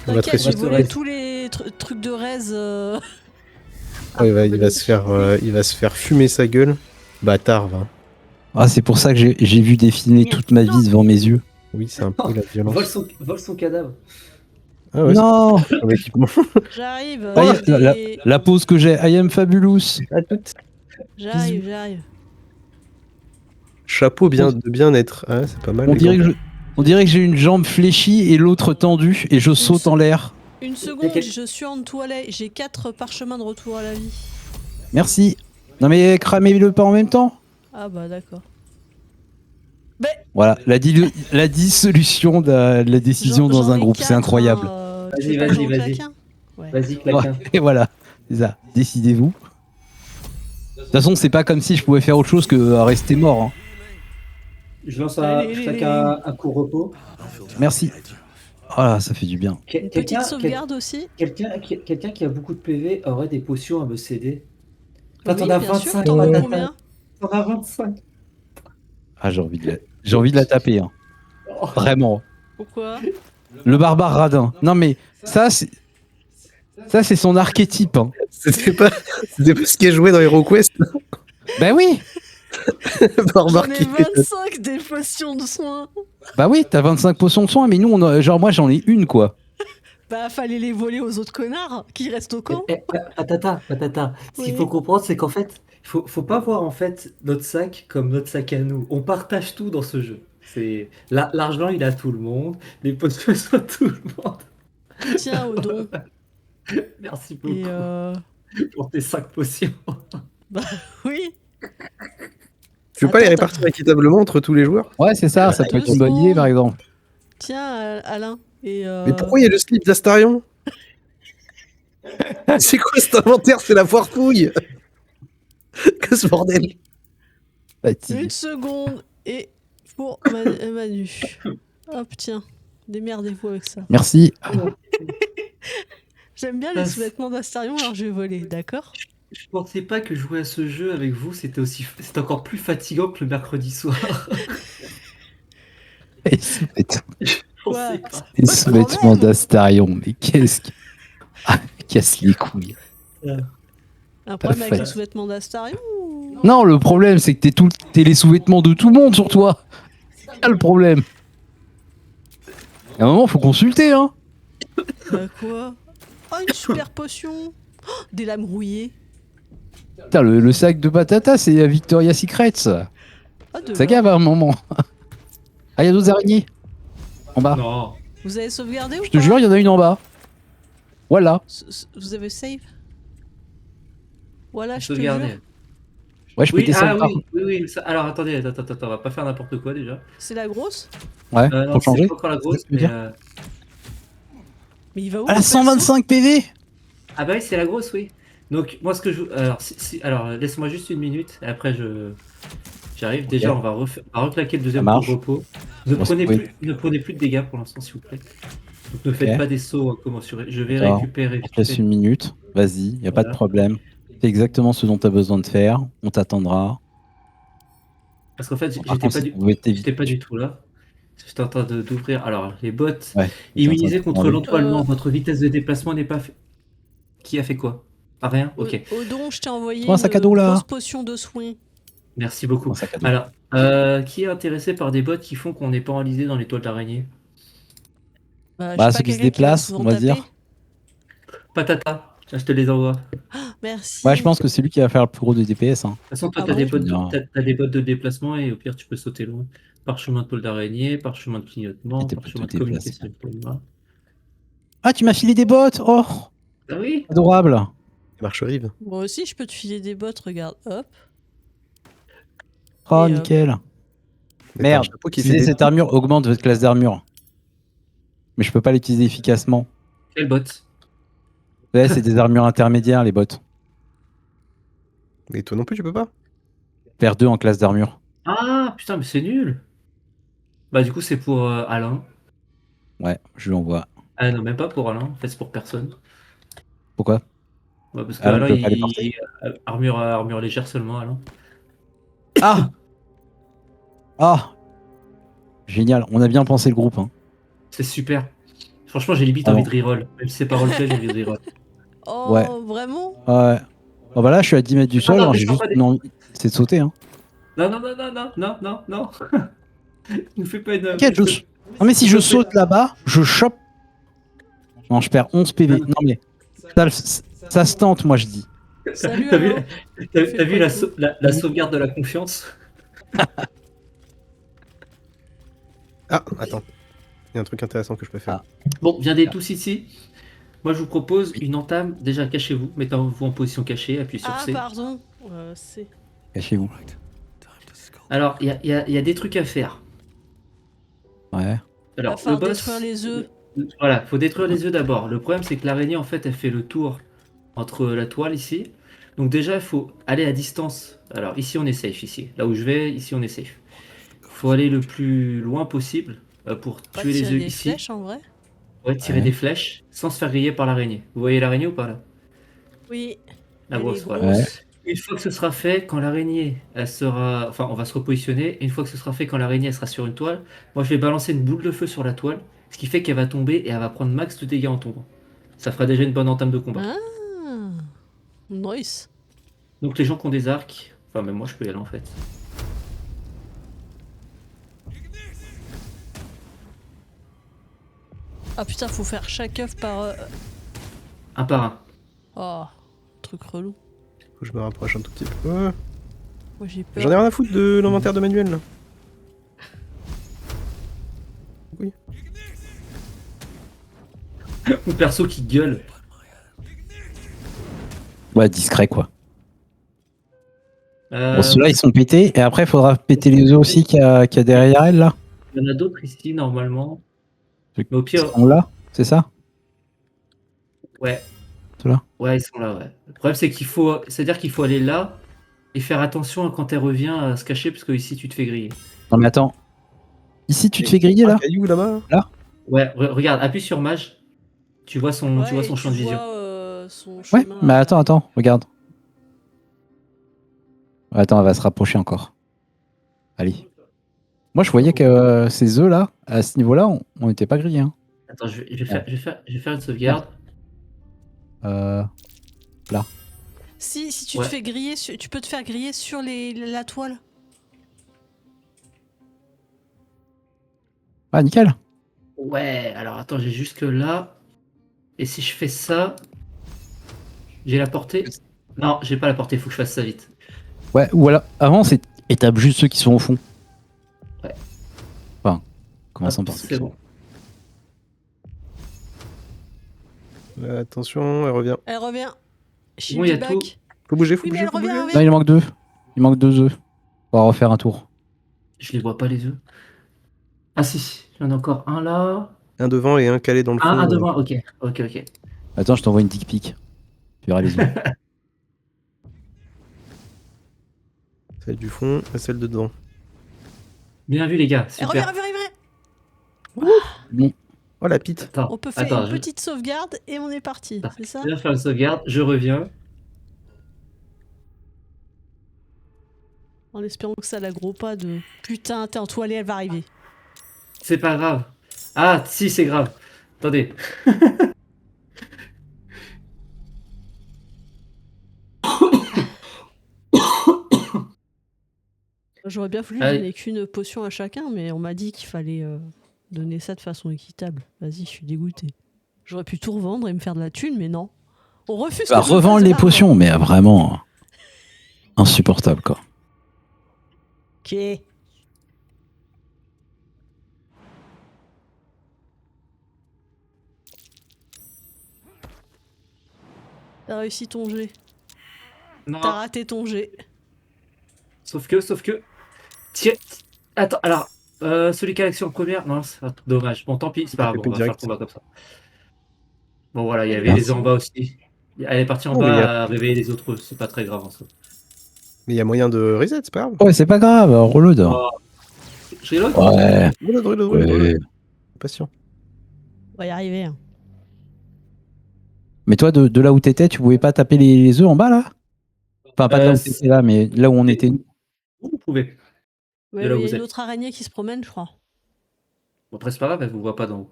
T'inquiète, j'ai ressusciter. volé tous les trucs de raise. Ouais, il va se faire fumer sa gueule. Bâtard, va. Ah, c'est pour ça que j'ai vu défiler toute ma vie devant mes yeux. Oui, c'est un peu la violence. Vole son cadavre. Ah ouais, Non. c'est un équipement. J'arrive. Ah, la pause que j'ai, I am fabulous. À toutes. J'arrive. Chapeau de bien-être. Ah, c'est pas mal. On les dirait, gants. on dirait que j'ai une jambe fléchie et l'autre tendue et je saute en l'air. Une seconde, je suis en toilette. J'ai 4 parchemins de retour à la vie. Merci. Non mais cramez-le pas en même temps. Ah bah d'accord. Voilà, la dissolution de la décision dans un groupe, c'est incroyable. Vas-y, vas-y. Ouais. Vas-y, claquin. Ouais, et voilà, c'est ça. Décidez-vous. De toute façon, c'est pas comme si je pouvais faire autre chose que rester mort. Hein. Je lance Allez, chacun un court repos. Merci. Ah, ça fait du bien. Une petite sauvegarde aussi. Quelqu'un qui a beaucoup de PV aurait des potions à me céder. Toi, Oui, t'en as bien sûr, 25. t'en as combien? T'en as 25. Ah, j'ai envie de la taper. Hein. Vraiment. Pourquoi? Le barbare radin. Non mais ça c'est son archétype. Hein. C'était pas ce qui est joué dans HeroQuest. Bah oui. Barbare J'en ai qui fait- 25 des potions de soins. Bah oui, t'as 25 potions de soin, mais nous, genre moi j'en ai une quoi. Bah fallait les voler aux autres connards qui restent au camp. Patata. Ce qu'il faut comprendre, c'est qu'en fait, faut pas voir en fait notre sac comme notre sac à nous. On partage tout dans ce jeu. C'est l'argent, il a tout le monde. Les potions sont tout le monde. Tiens, Odon. Merci beaucoup Et pour tes 5 potions. bah oui. Tu veux pas les Attends, répartir équitablement entre tous les joueurs? Ouais, c'est ça, ça peut être une bonne idée par exemple. Tiens, Alain. Et Mais pourquoi il y a le slip d'Astarion? C'est quoi cet inventaire? C'est la foire fouille. Que ce bordel? une seconde et pour Manu. Hop, tiens. Démerdez-vous avec ça. Merci. J'aime bien les sous-vêtements d'Astarion, alors je vais voler, d'accord? Je pensais pas que jouer à ce jeu avec vous, c'était encore plus fatigant que le mercredi soir. Les sous-vêtements Je pensais Ouais. pas. les sous-vêtements d'Astarion, mais qu'est-ce qui. Ah, casse les couilles. Un problème avec les fait. sous-vêtements d'Astarion ou... Non, le problème, c'est que t'es les sous-vêtements de tout le monde sur toi. C'est ça le problème. À un moment, faut consulter, hein. Bah quoi? Oh, une super potion! Oh, des lames rouillées. Putain, le sac de patatas, c'est Victoria's Secret. Ça Oh, de gave l'or. à un moment. Ah, il y a d'autres araignées. En bas. Non. Vous avez sauvegardé ou Je te pas? jure, il y en a une en bas. Voilà. Vous avez save? Voilà, je te Sauvegarder. jure. Ouais, je peux Oui, descendre par. oui. Alors attendez, attends, on va pas faire n'importe quoi déjà. C'est la grosse? Ouais, Non, pour c'est changer. pas encore la grosse, C'est ce que tu veux mais, dire Mais il va où? Ah, le la perso 125 PV. Ah bah oui, c'est la grosse, oui. Donc moi ce que je... Alors laisse-moi juste une minute, et après j'arrive. Déjà Ok. on va reclaquer le deuxième Ça tour marche. de repos. Ne Bon, prenez, oui. ne prenez plus de dégâts pour l'instant s'il vous plaît. Donc ne faites Ok. pas des sauts incommensurés. Je vais D'accord. récupérer... On te laisse une minute. Vas-y, y a pas de Voilà. problème. Fais exactement ce dont tu as besoin de faire. On t'attendra. Parce qu'en fait Par j'étais contre, pas, si tu pouvais t'éviter- pas du tout là. J'étais en train d'ouvrir... Alors les bottes... Ouais. Immunisé contre l'entour. l'entoilement, votre vitesse de déplacement n'est pas... Qui a fait quoi? Ah, rien? Ok. Odon, je t'ai envoyé Prends un sac à dos, une là. grosse potion de soins. Merci beaucoup. Un sac à dos. Alors, qui est intéressé par des bots qui font qu'on n'est pas enlisé dans les toiles d'araignée? Bah, je Bah, sais ceux pas, qui se quelqu'un va déplacent, souvent on va taper. dire. Patata, tiens, je te les envoie. De Merci. Ouais, je pense que c'est lui qui va faire le plus gros de DPS. Hein. toute façon, toi, Ah t'as bon? des bots Non. t'as des bots de déplacement et au pire, tu peux sauter loin. Parchemin de toile d'araignée, parchemin de clignotement, Et t'es parchemin de plutôt déplacé. communication avec le bras. Ah, tu m'as filé des bottes. Oh, Ah oui? adorable. Marche-rive. Moi aussi, je peux te filer des bottes, regarde, hop. Oh, Et, nickel. Mais t'as un Merde. chapeau qui fait Utiliser des cette armure augmente votre classe d'armure. Mais je peux pas l'utiliser efficacement. Quel bot? Ouais, c'est des armures intermédiaires, les bottes. Mais toi non plus, tu peux pas. Faire 2 en classe d'armure. Ah, putain, mais c'est nul! Bah, du coup, c'est pour Alain. Ouais, je lui envoie. Ah non, même pas pour Alain, en fait, c'est pour personne. Pourquoi? Ouais, parce que Alain Alain, peut pas les porter. armure légère seulement, Alain. Ah Ah Génial, on a bien pensé le groupe. Hein. C'est super. Franchement, j'ai limite Ah envie bon. de reroll. Même si c'est pas roleplay, j'ai envie de reroll. Oh, Ouais. vraiment? Ouais. Oh bah là, je suis à 10 mètres du sol, non, alors mais j'ai je sens juste pas des- une envie, c'est de sauter. Hein. Non. Nous fais pas une... T'inquiète, non mais si je saute là-bas, je chope. Non, je perds 11 PV. Non mais ça se tente, moi je dis. Salut, T'as vu, Alain. t'as vu la sauvegarde de la confiance? Ah, attends. Il y a un truc intéressant que je peux faire. Bon, viendez tous ici. Moi, je vous propose une entame. Déjà, cachez-vous. Mettez-vous en position cachée. Appuyez sur Ah, C. pardon. C'est... Cachez-vous. Alors, il y a des trucs à faire. Ouais. Alors, Va falloir le boss... détruire les œufs. Voilà, faut détruire les œufs d'abord. Le problème, c'est que l'araignée, en fait, elle fait le tour entre la toile ici. Donc déjà, il faut aller à distance. Alors, ici, on est safe, ici. Là où je vais, ici, on est safe. Il faut aller le plus loin possible pour Pas tuer les tirer œufs des ici. flèches, en vrai? Ouais, tirer Ouais. des flèches sans se faire griller par l'araignée. Vous voyez l'araignée ou pas, là? Oui. La Elle grosse, est voilà. Ouais. Une fois que ce sera fait, quand l'araignée, elle sera... Enfin, on va se repositionner. Et une fois que ce sera fait, quand l'araignée, elle sera sur une toile, moi, je vais balancer une boule de feu sur la toile. Ce qui fait qu'elle va tomber et elle va prendre max de dégâts en tombant. Ça fera déjà une bonne entame de combat. Ah, nice. Donc les gens qui ont des arcs... Enfin, même moi, je peux y aller, en fait. Ah putain, faut faire chaque œuf par... Un par un. Oh, truc relou. Faut que je me rapproche un tout petit peu. Moi j'ai peur. J'en ai rien à foutre de l'inventaire de Manuel là. Oui. Mon perso qui gueule. Ouais, discret quoi. Euh, Bon, ceux-là ils sont pétés, et après il faudra péter les œufs aussi qu'il y a derrière elle là. Il y en a d'autres ici, normalement. Mais au Ils pire... sont là, c'est ça? Ouais. Ceux-là? Ouais, ils sont là, ouais. Le problème, c'est qu'il faut... C'est-à-dire qu'il faut aller là et faire attention quand elle revient à se cacher, parce que ici, tu te fais griller. Non mais attends. Ici tu te fais griller là? Un caillou là-bas. Là? Ouais, regarde, appuie sur mage. Tu vois son, Ouais, tu vois et son champ de vision. son Ouais, chemin. mais attends, regarde. Attends, elle va se rapprocher encore. Allez. Moi, je voyais que ces œufs là, à ce niveau-là, on n'était pas grillés. Hein. Attends, je vais faire une sauvegarde. Là. Si tu Ouais. te fais griller, tu peux te faire griller sur la toile. Ah, nickel. Ouais, alors attends, j'ai jusque là. Et si je fais ça, j'ai la portée. Non, j'ai pas la portée, faut que je fasse ça vite. Ouais, ou alors, avance et tape juste ceux qui sont au fond. Ouais. Enfin, commençons Hop, par ceux qui c'est sont. Là, attention, elle revient. Elle revient. Bon, il y a Back. tout. Faut bouger, faut Oui, mais bouger, elle faut revient, bouger. elle Non, revient. il manque 2. Il manque 2 œufs. On va refaire un tour. Je les vois pas les œufs. Ah si, il y en a encore un là. Un devant et un calé dans le fond. Un devant, ok. Ok. Attends, je t'envoie une dick pic. Tu verras les œufs. Celle du fond et celle de devant. Bien vu les gars, Elle revient, super. elle revient. Oh la pite. Attends, On peut faire attends, une petite sauvegarde et on est parti, c'est ça? je viens faire une sauvegarde, je reviens. En espérant que ça l'aggro pas de putain, t'es en toilette, elle va arriver. C'est pas grave. Ah si, c'est grave. Attendez. J'aurais bien voulu Allez. donner qu'une potion à chacun, mais on m'a dit qu'il fallait donner ça de façon équitable. Vas-y, je suis dégoûté. J'aurais pu tout revendre et me faire de la thune, mais non. On refuse Bah, que je me revendre fasse de les l'argent. potions, mais vraiment insupportable quoi. Ok. T'as réussi ton jet. Non. T'as raté ton jet. Sauf que. Tiens. Attends, alors. Celui qui a l'action première. Non, c'est dommage. Bon, tant pis, c'est pas grave. TP On va faire le direct. combat comme ça. Bon, voilà, il y Et avait les l'action. en bas aussi. Elle est partie en Oh, mais bas à réveiller les autres. C'est pas très grave en soi. Mais il y a moyen de reset, c'est pas grave. Ouais, c'est pas grave, reload. Oh. Je reload. Ouais. Reload. Patient. On va y arriver. Hein. Mais toi, de là où t'étais, tu pouvais pas taper les œufs en bas là? Enfin, pas de là où t'étais là, mais là où on était. Vous pouvez. Ouais, De là où il y a vous une êtes. autre araignée qui se promène, je crois. Bon, après, c'est pas grave, elle vous voit pas d'en haut.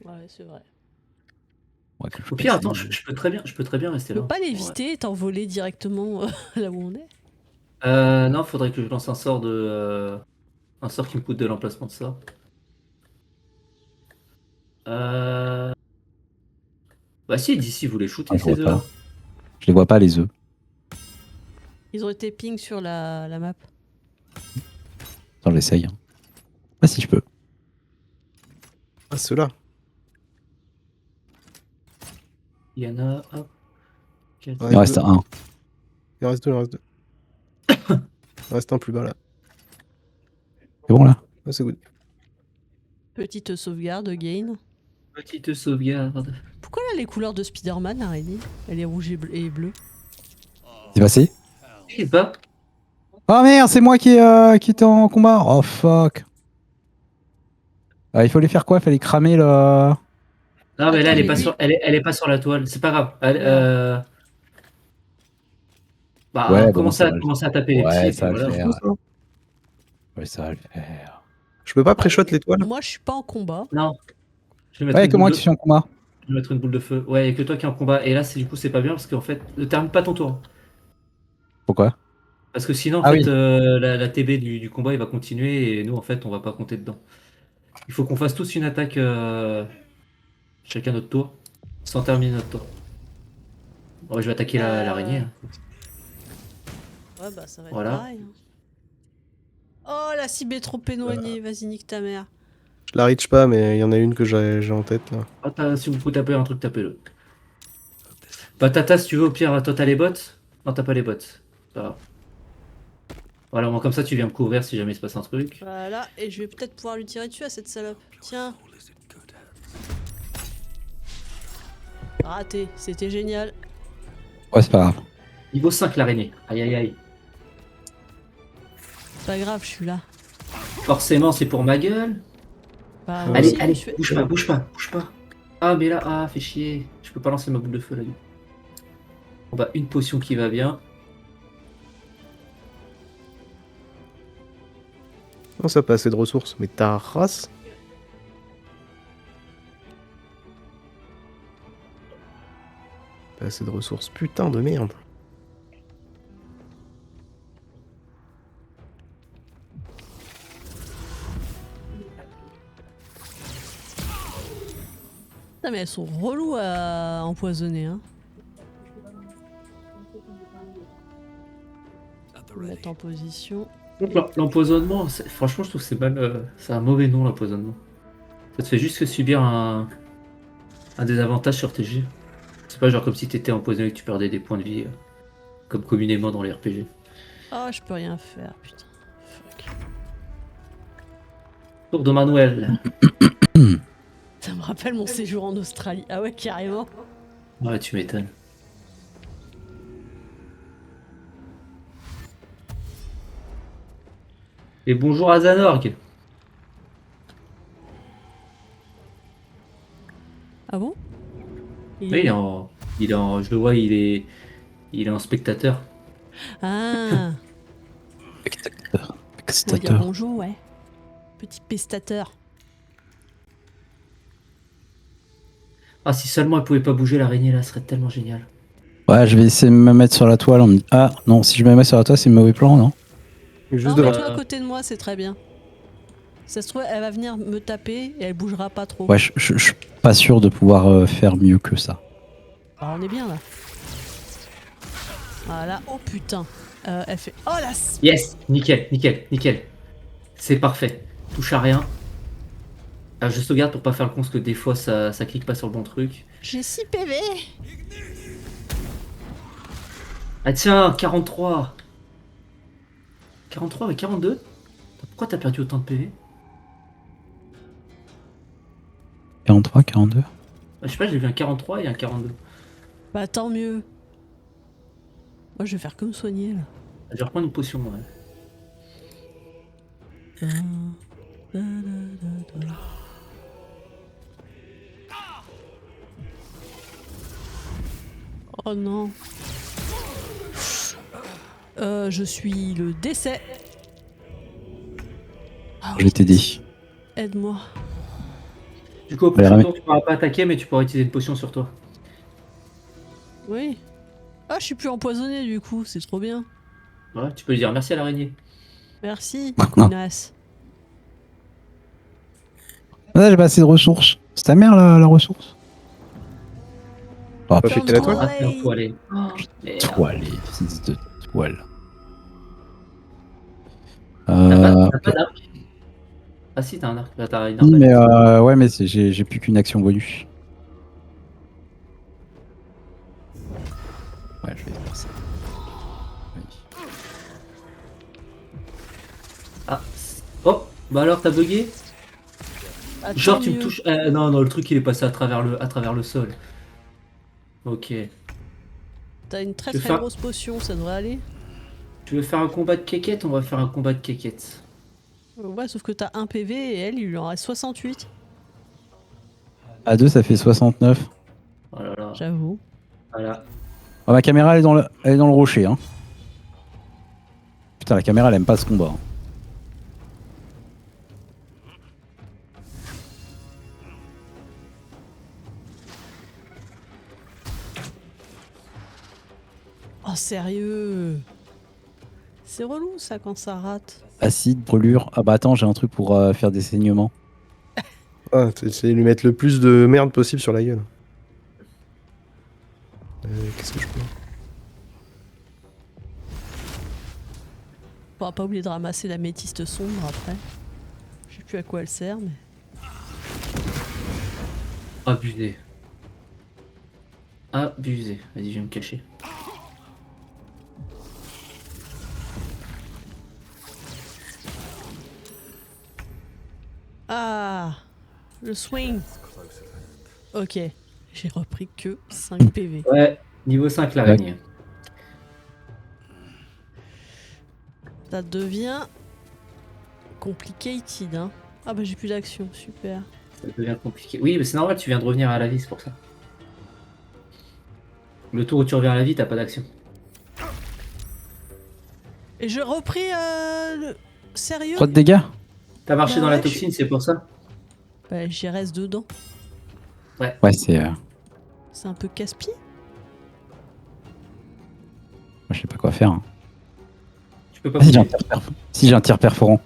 Ouais, c'est vrai. Ouais, que je Au pire, passe- attends, je peux très bien rester Tu là. peux pas l'éviter et t'envoler directement là où on est? Non, faudrait que je lance un sort de. Un sort qui me coûte de l'emplacement de ça. Bah si, d'ici vous les shootez Ah, je vois ces pas. œufs. Je les vois pas les œufs. Ils ont été ping sur la map. Attends, j'essaye. Ah si je peux. Ah, ceux-là. Il y en a. Hop. Quatre. Ouais, Il en reste un. Il en reste deux. Il en reste un plus bas là. C'est bon là? Ah, c'est good. Petite sauvegarde, gain. Petite sauvegarde. Pourquoi là les couleurs de Spider-Man, l'araignée? Elle est rouge et bleue. C'est passé? Je sais pas. Oh merde, c'est moi qui était en combat. Oh fuck. Il fallait faire quoi? Il fallait cramer le. Non mais là Attends, elle est mais pas lui- sur. Elle est pas sur la toile. C'est pas grave. Bah Ouais, bon, commencez ça va le à taper les petits. Ouais, et ça va puis le voilà. faire. Ouais, ça va le faire. Je peux pas pré-shot l'étoile. Moi, je suis pas en combat. Non. Je vais mettre Ouais, une que moi boule qui de... suis en combat. Je vais mettre une boule de feu. Ouais, et que toi qui es en combat. Et là c'est du coup c'est pas bien parce qu'en fait ne termine pas ton tour. Pourquoi? Parce que sinon en Ah fait oui. la TB du combat il va continuer et nous en fait on va pas compter dedans. Il faut qu'on fasse tous une attaque chacun notre tour sans terminer notre tour. Bon, je vais attaquer l'araignée. Hein. Ouais, bah ça va être Voilà. pareil. hein. Oh, la cible est trop éloignée. Vas-y, nique ta mère. Je la reach pas, mais il y en a une que j'ai en tête là. Ah, si vous pouvez taper un truc, tapez-le. Bah Tata, si tu veux, au pire, toi t'as les bottes. Non, t'as pas les bottes. C'est pas grave. Voilà, moi comme ça tu viens me couvrir si jamais il se passe un truc. Voilà, et je vais peut-être pouvoir lui tirer dessus à cette salope. Tiens. Raté, c'était génial. Ouais, c'est pas grave. Niveau 5 l'araignée. Aïe aïe aïe. C'est pas grave, je suis là. Forcément c'est pour ma gueule. Bah, moi Allez, aussi, allez, je fais- bouge pas, bouge pas, bouge pas. Ah, mais là, fais chier. Je peux pas lancer ma boule de feu là. Bon bah, une potion qui va bien. Non, ça pas assez de ressources. Mais ta race. Pas assez de ressources. Putain de merde. Putain, mais elles sont reloues à empoisonner, hein. Mettre en position. Donc, l'empoisonnement, franchement, je trouve que c'est mal. C'est un mauvais nom, l'empoisonnement. Ça te fait juste subir un désavantage sur tes jets. C'est pas genre comme si t'étais empoisonné et que tu perdais des points de vie, comme communément dans les RPG. Oh, je peux rien faire, putain. Fuck. Tour de Manuel. Ça me rappelle mon séjour en Australie. Ah ouais, carrément. Ouais, tu m'étonnes. Et bonjour à Zanorg. Ah bon? Oui, il est en, je le vois, il est en spectateur. Ah, on va dire Spectateur. bonjour, ouais. Petit pestateur. Ah, si seulement elle pouvait pas bouger l'araignée là, ce serait tellement génial. Ouais, je vais essayer de me mettre sur la toile. Ah non, si je me mets sur la toile, c'est mauvais plan, non? Juste Non, devant. mets-toi à côté de moi, c'est très bien. Ça se trouve, elle va venir me taper et elle bougera pas trop. Ouais, je suis pas sûr de pouvoir faire mieux que ça. Ah, on est bien là. Voilà, oh putain. Elle fait. Oh la. Yes, nickel, nickel, nickel. C'est parfait. Touche à rien. Ah, je sauvegarde pour pas faire le con parce que des fois ça clique pas sur le bon truc. J'ai 6 PV. Ah tiens, 43. 43 avec 42. Pourquoi t'as perdu autant de PV? 43, 42. Je sais pas, j'ai vu un 43 et un 42. Bah tant mieux. Moi je vais faire comme soigner là. Je vais reprendre une potion, ouais. Oh non. Je suis le décès. Ah Je vais t'aider. Aide-moi. Du coup, au prochain tour, tu pourras pas attaquer, mais tu pourras utiliser une potion sur toi. Oui. Ah, je suis plus empoisonné du coup, c'est trop bien. Ouais, tu peux lui dire merci à l'araignée. Merci, Non. connasse. Ah, j'ai pas assez de ressources. C'est ta mère la ressource? Oh, Pas putain, péter la toile. Ah, t'es empoilé. toile, fils de toile. T'as pas d'arc? Ah si, t'as un arc. Là, t'as une Oui, arbalète. mais ouais, mais j'ai plus qu'une action bonus. Ouais, je vais faire ça. Oui. Ah. Oh, bah alors t'as bugué? Ah, Genre tant tu me mieux. touches. Non, non, le truc il est passé à travers le sol. Ok. T'as une très Je vais très faire- grosse potion, ça devrait aller. Tu veux faire un combat de kékette? On va faire un combat de kékette. Ouais, sauf que t'as 1 PV et elle, il lui en reste 68. À 2, ça fait 69. Oh là là. J'avoue. Voilà. Oh, ma caméra, elle est dans le rocher. Hein. Putain, la caméra, elle aime pas ce combat. Hein. Oh, sérieux? C'est relou ça quand ça rate. Acide, brûlure. Ah bah attends, j'ai un truc pour faire des saignements. Ah, c'est lui mettre le plus de merde possible sur la gueule. Qu'est-ce que je peux... Faudra pas oublier de ramasser la métiste sombre après. Je sais plus à quoi elle sert, mais. Abusé. Abusé. Vas-y, je vais me cacher. Ah, le swing. Ok, j'ai repris que 5 PV. Ouais, niveau 5 l'araignée. Ça devient complicated, hein. Ah bah j'ai plus d'action, super. Ça devient compliqué. Oui, mais c'est normal, tu viens de revenir à la vie, c'est pour ça. Le tour où tu reviens à la vie, t'as pas d'action. Et je repris sérieux? 3 de dégâts. T'as marché Bah dans la ouais, toxine, c'est pour ça. Bah j'y reste dedans. Ouais, c'est. C'est un peu casse-pied. Moi, je sais pas quoi faire. Hein. Tu peux pas Ah, si j'ai bouger. si j'ai un tir perforant.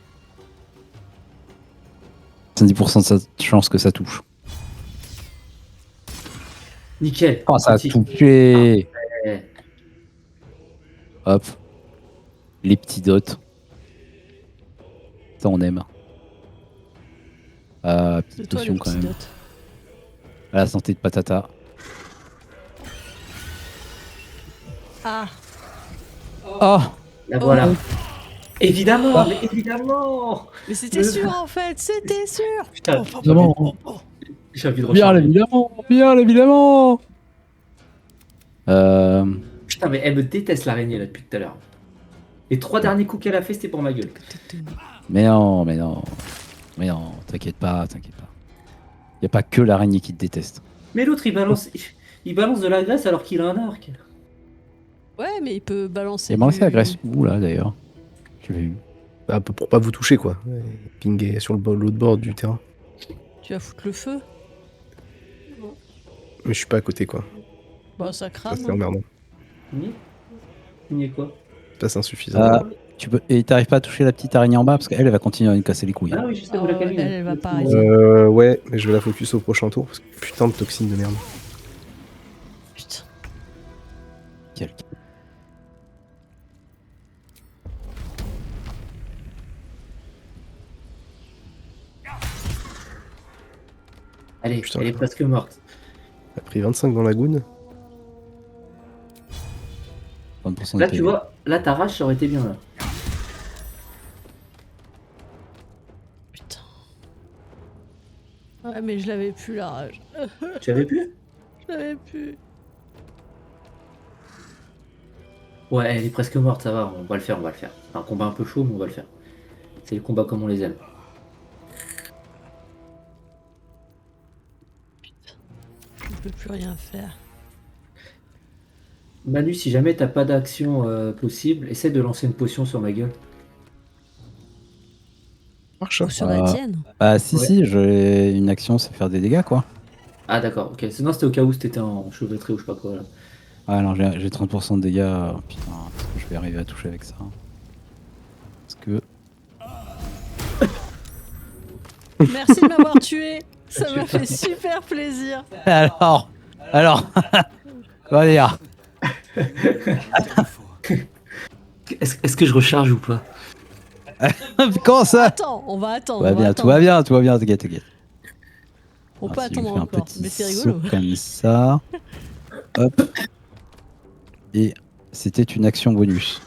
70% de chance que ça touche. Nickel. Oh, ça a Petit. touché. Ouais. Hop. Les petits dots. Ça, on aime. C'est Petite toi potion le quand petit même. dot. À la santé de Patata. Ah, Oh. La voilà. Oh. Évidemment, mais évidemment. mais c'était Le- sûr en fait, c'était sûr. Putain, Évidemment. j'ai envie de Bien recharger. évidemment. Bien évidemment. Putain, mais elle me déteste l'araignée là depuis tout à l'heure. Les 3 derniers coups qu'elle a fait, c'était pour ma gueule. Mais non, mais non. Mais non, t'inquiète pas, t'inquiète pas. Y a pas que l'araignée qui te déteste. Mais l'autre, il balance de la graisse alors qu'il a un arc. Ouais, mais il peut balancer. Il m'a lancé du- la graisse où là d'ailleurs? J'ai vu. Bah, pour pas vous toucher, quoi. Ouais, pinguer sur l'autre bord du terrain. Tu vas foutre le feu. Mais je suis pas à côté, quoi. Bah ça Ça, crame. c'est emmerdant. Il est quoi? Ça, c'est insuffisant. Tu peux... Et t'arrives pas à toucher la petite araignée en bas parce qu'elle elle va continuer à nous casser les couilles. Ah oui, je sais Ah où la ouais, cabine. elle va pas arrêter. Ouais, mais je vais la focus au prochain tour, parce que putain de toxine de merde. Putain. Quel- Allez, Putain. elle est presque morte. Elle a pris 25 dans la goune. 30% de Là, tu PV. vois, là, ta rage, ça aurait été bien là. Putain. Ouais, mais je l'avais plus la rage. Tu avais pu? Je l'avais plus. Ouais, elle est presque morte, ça va, on va le faire, on va le faire. C'est un combat un peu chaud, mais on va le faire. C'est les combats comme on les aime. Je peux plus rien faire. Manu, si jamais t'as pas d'action possible, essaie de lancer une potion sur ma gueule. Marche, hein. Ou sur la tienne. Bah si Ouais. si, j'ai une action c'est faire des dégâts quoi. Ah d'accord, ok. Sinon c'était au cas où t'étais en chevêtré ou je sais pas quoi là. Ah non j'ai 30% de dégâts. Putain, est-ce que je vais arriver à toucher avec ça? Parce que... Merci de m'avoir tué. Ça m'a fait super plaisir. Alors on va dire. Est-ce que je recharge ou pas? Comment ça? Attends, on va attendre. Tout va on va bien, tout va attendre. bien, tout va bien, t'inquiète, t'inquiète. On peut Alors, si je attendre fais un encore. petit Mais c'est saut rigolo. comme ça. Hop. Et c'était une action bonus.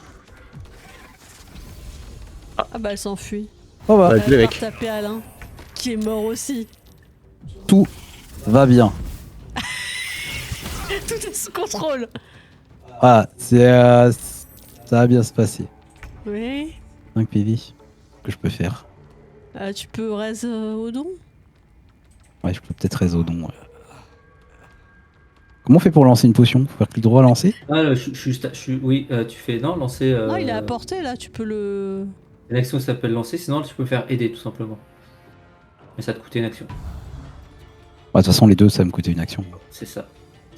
Ah bah elle s'enfuit. Oh bah, Ouais, Elle mec. part taper Alain, qui est mort aussi. tout va bien. Tout est sous contrôle. Voilà, ça va bien se passer. Oui. 5 PV que je peux faire. Tu peux raise au don. Ouais, je peux peut-être réseau don. Comment on fait pour lancer une potion? Faut faire clic droit lancer? Ah, oui, tu fais non, lancer. Non, il est à portée là, tu peux le. Une action qui s'appelle lancer, sinon tu peux faire aider tout simplement. Mais ça te coûtait une action. De toute façon, les deux, ça va me coûter une action. C'est ça.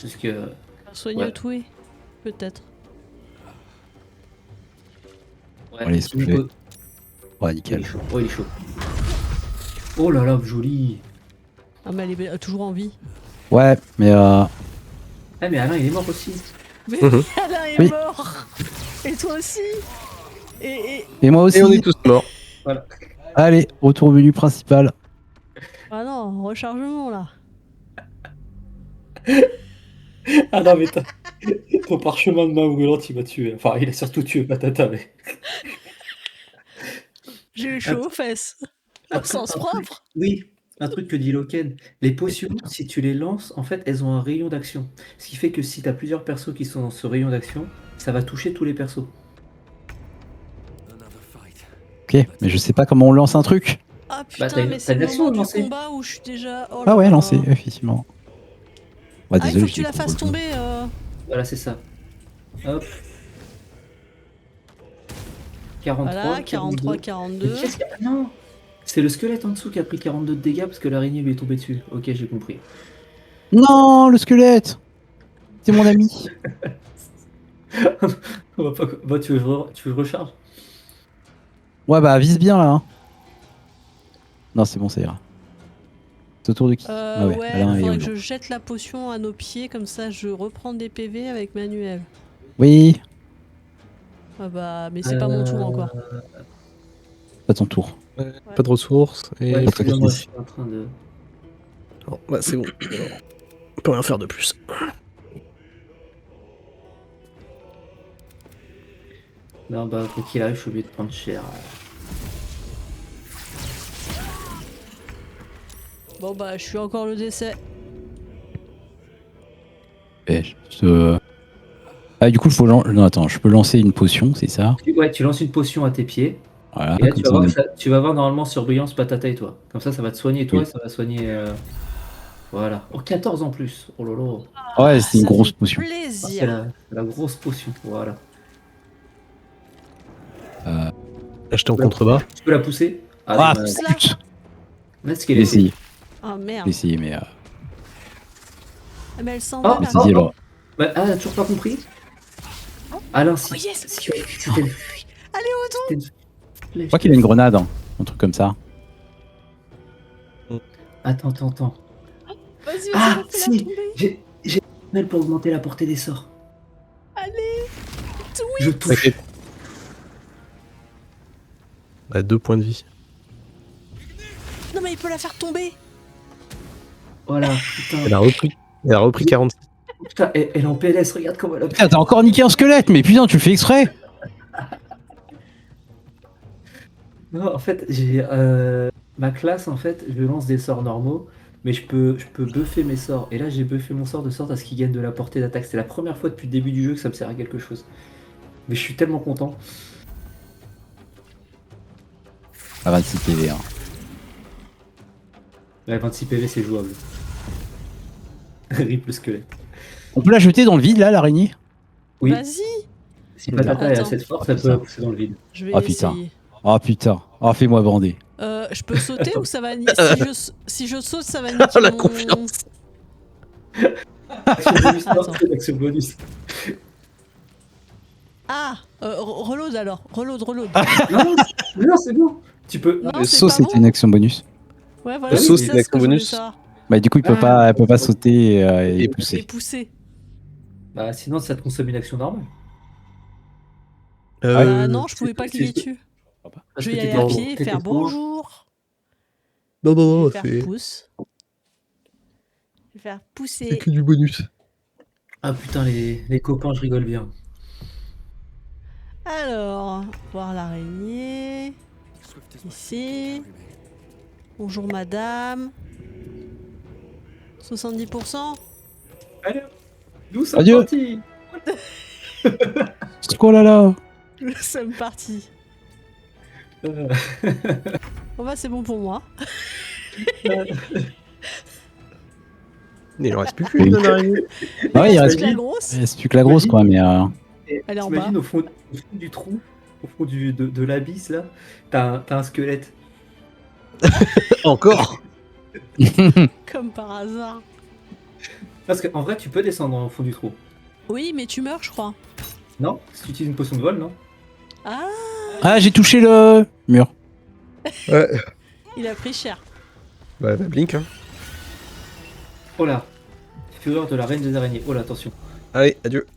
Parce que. Soigner Ouais. tout est. Peut-être. Ouais, Allez, ce que je fais. Ouais, Oh, il est nickel. chaud. Oh, il est chaud. Oh là là, joli. Ah mais elle est toujours en vie. Ouais, mais Ah, mais Alain, il est mort aussi. Mais Mhm. Alain est Oui. mort. Et toi aussi. Et... Et moi aussi. Et on est tous morts. Allez, retour au menu principal. Ah non, rechargement là. Ah non, mais ton parchemin de main brûlante, il m'a tué. Enfin, il a surtout tué Patata, mais. J'ai eu chaud aux fesses. Au sens propre. Oui, un truc que dit Loken. Les potions, si tu les lances, en fait, elles ont un rayon d'action. Ce qui fait que si tu as plusieurs persos qui sont dans ce rayon d'action, ça va toucher tous les persos. Ok, mais je sais pas comment on lance un truc. Ah Bah, putain, t'as mais c'est de le l'action moment à du lancer. combat où je suis déjà. Oh Ah là ouais, là. lancé, effectivement. Ouais, Ah, il désolé, faut que je tu dis la trop fasses beaucoup. tomber. Voilà, c'est ça. Hop. 43, Voilà, 43, 42. Mais 42. qu'est-ce qu'il y a? Non! C'est le squelette en dessous qui a pris 42 de dégâts parce que l'araignée lui est tombée dessus. Ok, j'ai compris. Non, le squelette. C'est mon ami. On va pas... Bah, tu veux que je recharge? Ouais, bah vise bien là. Hein. Non, c'est bon, ça ira. C'est au tour de qui? Ah ouais, Ouais, Alain et faudrait que Olion. je jette la potion à nos pieds, comme ça je reprends des PV avec Manuel. Oui, Ah bah, mais c'est pas mon tour encore. pas ton tour. Pas de ressources. Et... Ouais, Faut que excusez-moi, je tu suis en train de... Non, bah, c'est bon. Alors, on peut rien faire de plus. Non, bah, quoi qu'il arrive, je suis obligé de prendre cher. Bon bah, je suis encore le décès. Ah, du coup, non, attends, je peux lancer une potion, c'est ça? Ouais, tu lances une potion à tes pieds. Voilà, Et là, comme tu vas ça, on voir, est- tu vas voir normalement surbrillance patata et toi. Comme ça va te soigner toi Oui. et ça va soigner. Voilà. Oh, 14 en plus. Oh lolo. Ouais, c'est une Ça grosse fait potion. Ah, plaisir. c'est la grosse potion. Voilà. Acheter en contrebas. Tu peux la pousser? Ah, dommage. pousse-la. putain! Là, ce J'ai qu'elle est. essayé, Oh j'ai merde. essayé, mais... Ah, mais elle s'en Oh, va là. Vas-y, alors. Bah, ah, t'as toujours pas compris? Alain, si. Oh, yes. si c'était une- Allez, autant. c'était une flèche. Je crois qu'il a une grenade, hein, un truc comme ça. Attends. Vas-y, Ah, fais-la si. tomber. J'ai un mail pour augmenter la portée des sorts. Allez. Je touche. T'inquiète. À 2 points de vie. Non mais il peut la faire tomber. Voilà, putain. Elle a repris 46. Putain, elle est en PLS, regarde comment elle a. Putain, t'as encore niqué un squelette, mais putain, tu le fais exprès! Non, en fait, j'ai ma classe, en fait, je lance des sorts normaux, mais je peux buffer mes sorts. Et là, j'ai buffé mon sort de sorte à ce qu'il gagne de la portée d'attaque. C'est la première fois depuis le début du jeu que ça me sert à quelque chose. Mais je suis tellement content. À 26 PV, hein. Ouais, 26 PV, c'est jouable. Rip le squelette. On peut la jeter dans le vide, là, l'araignée? Oui, Vas-y. si Patata est Attends. assez forte, ça peut la pousser dans le vide. Je vais Oh, putain. essayer. Oh putain, oh, fais-moi bander. Je peux sauter ou ça va si je saute ça va niquer La mon... confiance. Action bonus, non, Attends. c'est l'action bonus. Ah reload alors. Reload. Non, c'est bon. Tu peux. Non, Le c'est saut, pas c'était bon. une action bonus. Ouais voilà. Le saut, c'est c'est ça une ce action que je voulais bonus. savoir. Bah, du coup, elle peut pas sauter et Et pousser. Et pousser. Bah, sinon, ça te consomme une action normale. Bah non, je pouvais pas c'est- cliquer dessus. Parce Je que vais y aller t'étais à en- pied et t'étais faire trop- bonjour. Non, Je non, vais non, faire c'est pouce. Je vais faire pousser. que du bonus. Ah putain, les copains, je rigole bien. Alors, voir l'araignée. Ici. Bonjour madame. 70%. Allez, nous sommes Adieu. partis. Oh là là! Nous sommes partis. Euh, Bon bah c'est bon pour moi. Il en reste plus qu'une, l'araignée. Ah ouais, il reste reste plus que la grosse. plus que la grosse, quoi, mais... Elle est en T'imagines bas. au fond du trou, au fond de l'abysse là, t'as un squelette. Encore. Comme par hasard. Parce qu'en vrai, tu peux descendre au fond du trou. Oui, mais tu meurs, je crois. Non? Si tu utilises une potion de vol, non? Ah, Ah, j'ai touché le mur. Ouais. il a pris cher. Bah, blink, hein. Oh là! Fureur de la reine des araignées. Oh là, attention. Allez, adieu.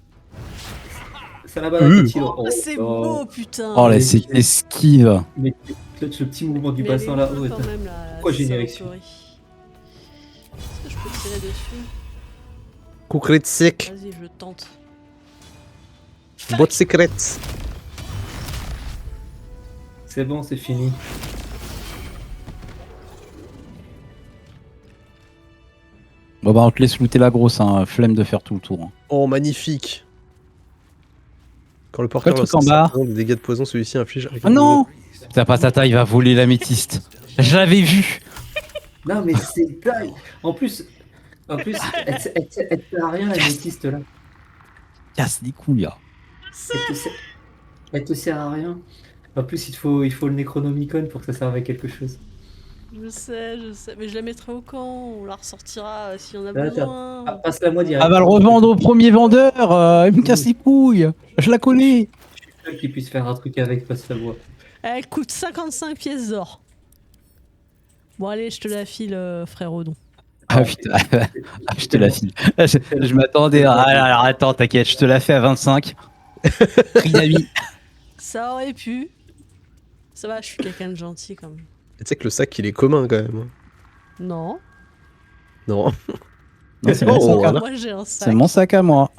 Ça la balade, petit Oh, c'est beau, putain. Oh, là, c'est esquive. Mais le petit mouvement du Mais bassin elle est là. cool Oh, quand attends. même, la Pourquoi j'ai une érection? saloperie. Est-ce que je peux tirer dessus? Concrète sec. Vas-y, je tente. Boîte secrète. C'est bon, c'est fini. Bon, bah, on te laisse looter la grosse, hein. Flemme de faire tout le tour. Hein. Oh, magnifique. Quand le porteur Le truc lance en bas. des dégâts de poison, celui-ci inflige. Oh non! Putain, Patata, il va voler l'améthyste. Je l'avais vu. Non, mais c'est dingue. En plus, elle sert à rien, la métiste là. Casse les couilles, là. Elle te sert à rien. En plus, il faut le Necronomicon pour que ça serve à quelque chose. Je sais, mais je la mettrai au camp, on la ressortira s'il y en a Là, besoin. passe-la moi direct. Elle va le revendre au premier vendeur. Il me casse les couilles. Je la connais. Je suis sûr qu'il puisse faire un truc avec, passe-la moi. Elle coûte 55 pièces d'or. Bon allez, je te la file, frère Odon. Ah putain, je te la file. Je m'attendais. Alors attends, t'inquiète, je te la fais à 25. Prix d'amis. Ça aurait pu. Ça va, je suis quelqu'un de gentil quand même. Tu sais que le sac, il est commun quand même. Non. Non. Non, c'est Oh, mon sac à- Moi j'ai un sac. c'est mon sac à moi.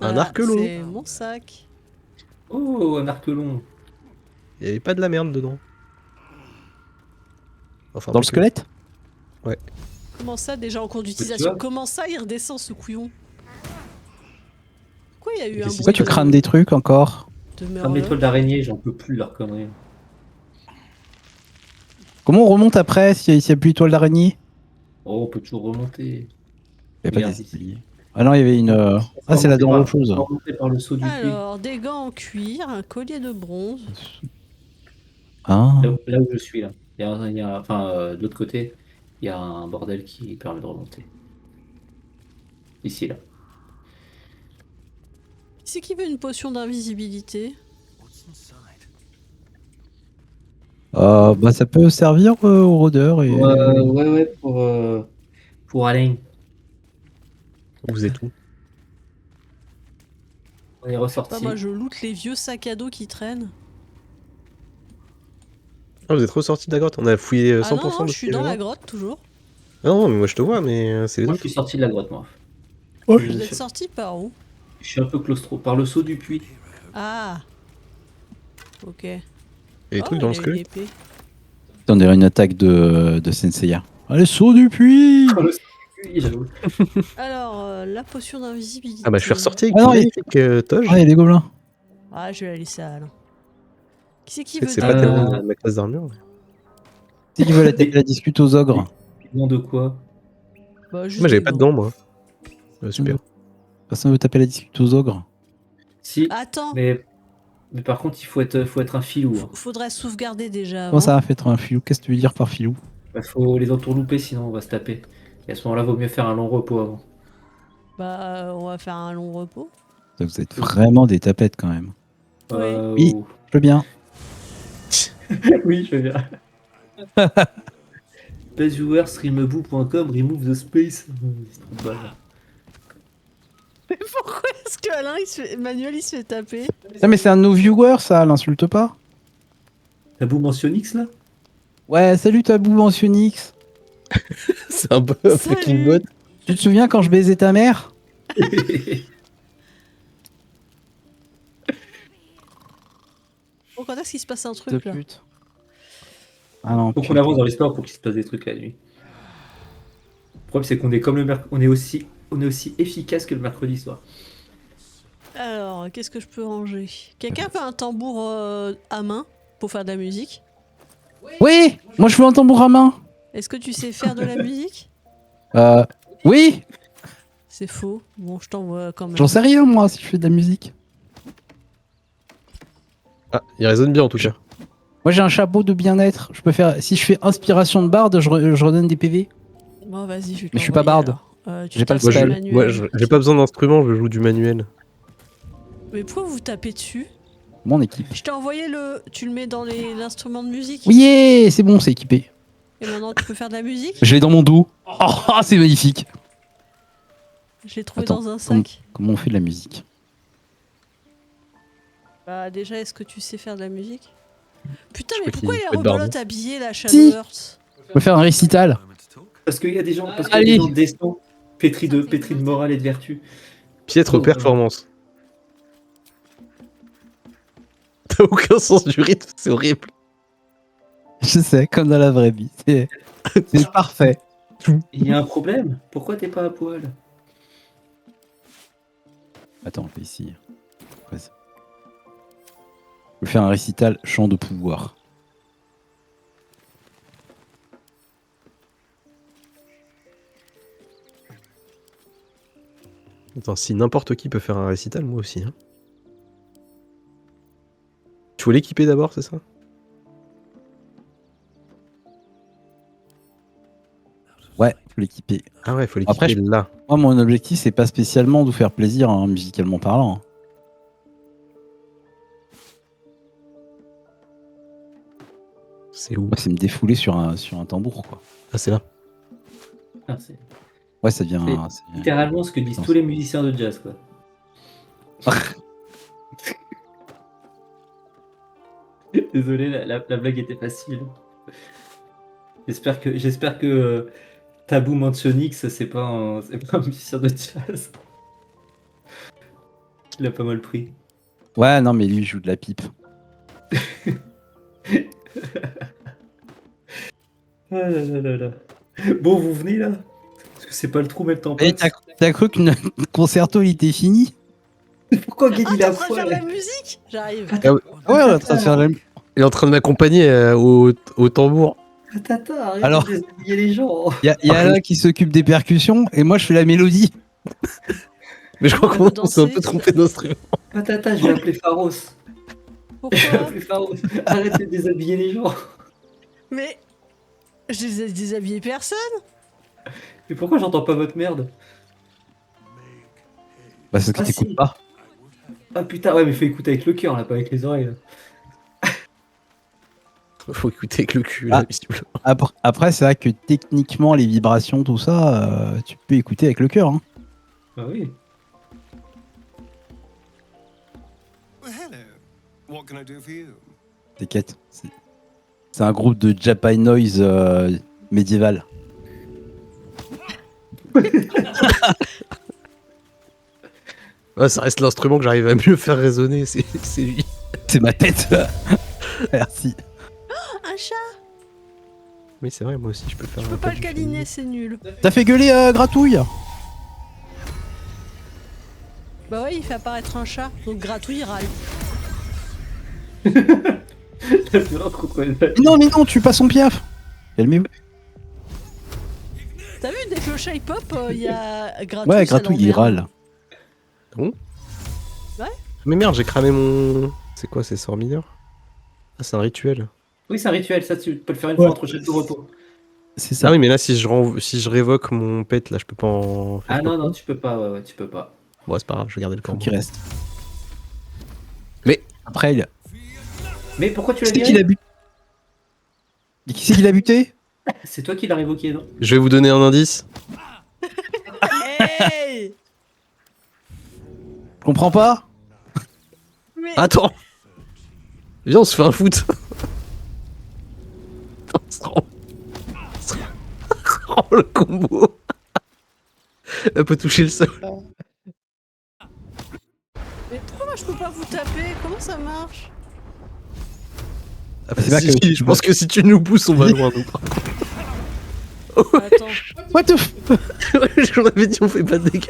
Un arc long. C'est mon sac. Oh, un arc long. Il n'y avait pas de la merde dedans. Enfin, Dans le pas que. squelette? Comment ça déjà en cours Tu d'utilisation? vois Comment ça il redescend ce couillon? Pourquoi il y a eu un Pourquoi tu bruit crames des trucs encore? de Comme Merle l'étoile d'araignée, j'en peux plus de leur connerie. Comment on remonte après s'il n'y a plus d'étoile d'araignée? Oh, on peut toujours remonter. Il n'y a pas Regarde des ici. escaliers. Ah non, il y avait une. Ah, c'est la Remonter dans chose. par- remonter par le saut du puits. Alors, des gants en cuir, un collier de bronze. Ah. Là où je suis là. De l'autre côté, il y a un bordel qui permet de remonter. Ici là. C'est qui veut une potion d'invisibilité? Bah ça peut servir aux rôdeurs et. Ouais, pour Alain. Vous êtes où? On est ressorti. Moi je loot les vieux sacs à dos qui traînent. Ah, vous êtes ressorti de la grotte? On a fouillé 100% Ah non, non, de je suis dans la grotte toujours. Non, mais moi je te vois, mais c'est les Moi, je autres. suis sorti de la grotte, moi. Vous êtes sorti par où? Je suis un peu claustro. Par le saut du puits. Ah. Ok. Il y a des trucs Oh, dans le il a une squelette. épée. On dirait une attaque de Senseiya. Allez, saut du puits! Par le saut du puits, j'avoue. Alors, la potion d'invisibilité. Ah bah je suis ressorti avec Ah non, une il- magnifique toge. Ah, il y a des gobelins. Ah, je vais la laisser à Alain. Qui c'est qui C'est veut c'est des pas gants tellement ma classe d'armure. mais- C'est qui veut la discute aux ogres. Nom de quoi? Bah, juste Moi j'avais des pas de gants. gants, moi. Super. Personne veut taper la discute aux ogres. Si. Attends, Mais par contre, il faut être un filou. Hein. faudrait sauvegarder déjà avant. Comment ça va faire un filou? Qu'est-ce que tu veux dire par filou? Il faut les entourlouper, sinon on va se taper. Et à ce moment-là, vaut mieux faire un long repos avant. Bah, on va faire un long repos. Vous êtes vraiment des tapettes quand même. Oui. Je veux bien. Oui, je viens. Bestviewers.streamaboo.com remove the space. C'est trop bas, là. Mais pourquoi est-ce que Alain, Manuel, il se fait taper? Ah, mais c'est un de nos viewers, ça, l'insulte pas. T'as beau mentionner X là? Ouais, salut Tabou Mentionix. C'est un peu Salut. fucking bot. Tu te souviens quand je baisais ta mère? Bon, quand est-ce qu'il se passe un De truc là? pute. Ah non, Faut qu'on putain. avance dans l'histoire pour qu'il se passe des trucs la nuit. Le problème, c'est qu'on est comme on est aussi efficace que le mercredi soir. Alors, qu'est-ce que je peux ranger? Quelqu'un veut un tambour à main pour faire de la musique? Oui, moi je veux un tambour à main. Est-ce que tu sais faire de la musique? Oui, C'est faux. Bon, je t'envoie quand même. j'en sais rien moi si je fais de la musique. Ah, il résonne bien en tout cas. Moi j'ai un chapeau de bien-être. Je peux faire. Si je fais inspiration de barde, je redonne des PV. Bon, vas-y, je vais Mais je suis pas t'envoyer, barde. alors. Tu J'ai pas le tapes spell. Manuel. Moi j'ai pas besoin d'instrument, je joue du manuel. Mais pourquoi vous tapez dessus? Mon équipe. Je t'ai envoyé le. Tu le mets dans l'instrument de musique? Oui, c'est bon, c'est équipé. Et maintenant, tu peux faire de la musique? Je l'ai dans mon dos. Oh, c'est magnifique. Je l'ai trouvé Attends, dans un sac. Comment on fait de la musique? Bah, déjà, est-ce que tu sais faire de la musique? Putain, Je mais crois pourquoi il qu'il est faut être rebolote barbu. habillé la Si. Shadowheart? Je peux faire un récital. Parce qu'il y a des gens, Allez. décents, pétris de morale et de vertu. Piètre Oh, performance. T'as aucun sens du rythme, c'est horrible. Je sais, comme dans la vraie vie. C'est parfait. Il y a un problème? Pourquoi t'es pas à poil? Attends, on fait ici. Ouais, je vais faire un récital chant de pouvoir. Attends, si n'importe qui peut faire un récital, moi aussi. Hein. Tu veux l'équiper d'abord, c'est ça? Ouais, faut l'équiper. Ah ouais, faut l'équiper Après, là. Moi, mon objectif, c'est pas spécialement de vous faire plaisir, hein, musicalement parlant. C'est où? Moi, c'est me défouler sur un tambour, quoi. Ah, c'est là. Ah, c'est Ouais, ça devient. c'est littéralement ce que disent tous les musiciens de jazz, quoi. Désolé, la blague était facile. J'espère que Tabou Mansionix, c'est pas un musicien de jazz. Il a pas mal pris. Ouais, non, mais lui, il joue de la pipe. Ah là là là là. Bon, vous venez là? Parce que c'est pas le trou, mais le temps Et passe. t'as cru que notre concerto, il était fini? Pourquoi Guy il T'es a en train de faire poil la musique? J'arrive. Ouais, on est en train de faire la... Il est en train de m'accompagner au tambour. Attends, arrête Alors, de déshabiller les gens. y a Alain qui s'occupe des percussions et moi, je fais la mélodie. Mais je crois On qu'on peut s'est un danser. peu trompé d'instrument. Attends, je vais appeler Pharos. Je vais Pourquoi? appeler Pharos. Arrête de déshabiller les gens. Mais je les ai déshabillés personne. Mais pourquoi j'entends pas votre merde? Bah, c'est ce que Ah, t'écoutes si. pas. Ah putain, ouais, mais faut écouter avec le cœur là, pas avec les oreilles. Là. Faut écouter avec le cul, Ah. là, visiblement. Après, c'est vrai que techniquement, les vibrations, tout ça, tu peux écouter avec le cœur. Hein. Ah oui. Well, hello. What can I do for you? T'inquiète. C'est un groupe de Japan Noise médiéval. Ouais, ça reste l'instrument que j'arrive à mieux faire résonner, c'est lui. C'est ma tête. Merci. Un chat. Oui, c'est vrai, moi aussi je peux le faire. Je peux pas le câliner, c'est nul. T'as fait gueuler Gratouille? Bah ouais, il fait apparaître un chat, donc Gratouille il râle. La violence contre les Mais non, tu passes son piaf. Calmez-vous. T'as vu, dès que le chat il pop, il y a Gratouille. Ouais, ça Gratouille, il l'emmerde. râle. Bon. Ouais. Mais merde, j'ai cramé mon. C'est quoi, c'est sort mineur? Ah, c'est un rituel. Oui, c'est un rituel, ça tu peux le faire une Ouais. fois entre chaque repos. C'est ça. Ah oui, mais là, si je révoque mon pet, là, je peux pas en faire. Ah quoi. non, tu peux pas, ouais, tu peux pas. Bon, c'est pas grave, je vais garder le Faut corps. qu'il reste. Mais Après, il... Mais pourquoi tu l'as Qui c'est viré qui l'a buté? Qui c'est qui l'a buté? C'est toi qui l'as révoqué, non? je vais vous donner un indice. Hey. Je comprends pas. Mais Attends. Viens, on se fait un foot. Oh, le combo. Elle peut toucher le sol. Mais pourquoi moi je peux pas vous taper? Comment ça marche? Ah, bah, C'est pas si, que- si, je pense que si tu nous pousses, on va loin, nous. Attends. What the f... Je vous avais dit, on fait pas de dégâts.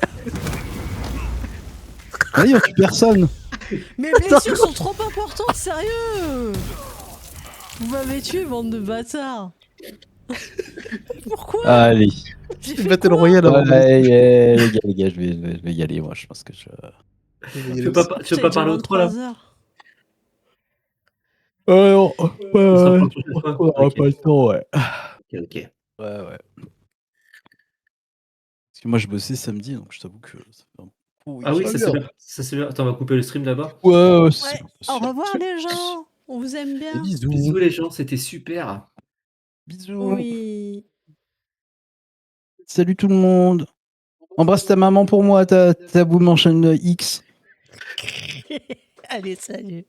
Vas-y, on tue personne. Mes blessures sont trop importantes, sérieux! Vous m'avez tué, bande de bâtards! Pourquoi? Allez. J'ai C'est fait Battle quoi? Royale avant. Ouais, les gars, je vais y aller, moi. Je pense que je... Tu veux pas Putain, parler il est au trop là? 23 heures. non, Ça sera pour la prochaine fois. on aura Ok. pas le temps, ouais. Ok. Ouais. Parce que moi, je bossais samedi, donc je t'avoue que... ça fait un coup, Ah oui, j'ai ça pas c'est bien. bien. Ça c'est bien. Attends, on va couper le stream d'abord. Ouais, Ouais, au revoir les gens! On vous aime bien! Bisous Bisous. les gens, c'était super. Bisous. Oui! Salut tout le monde. Embrasse ta maman pour moi, ta boum en chaîne X. Allez, salut!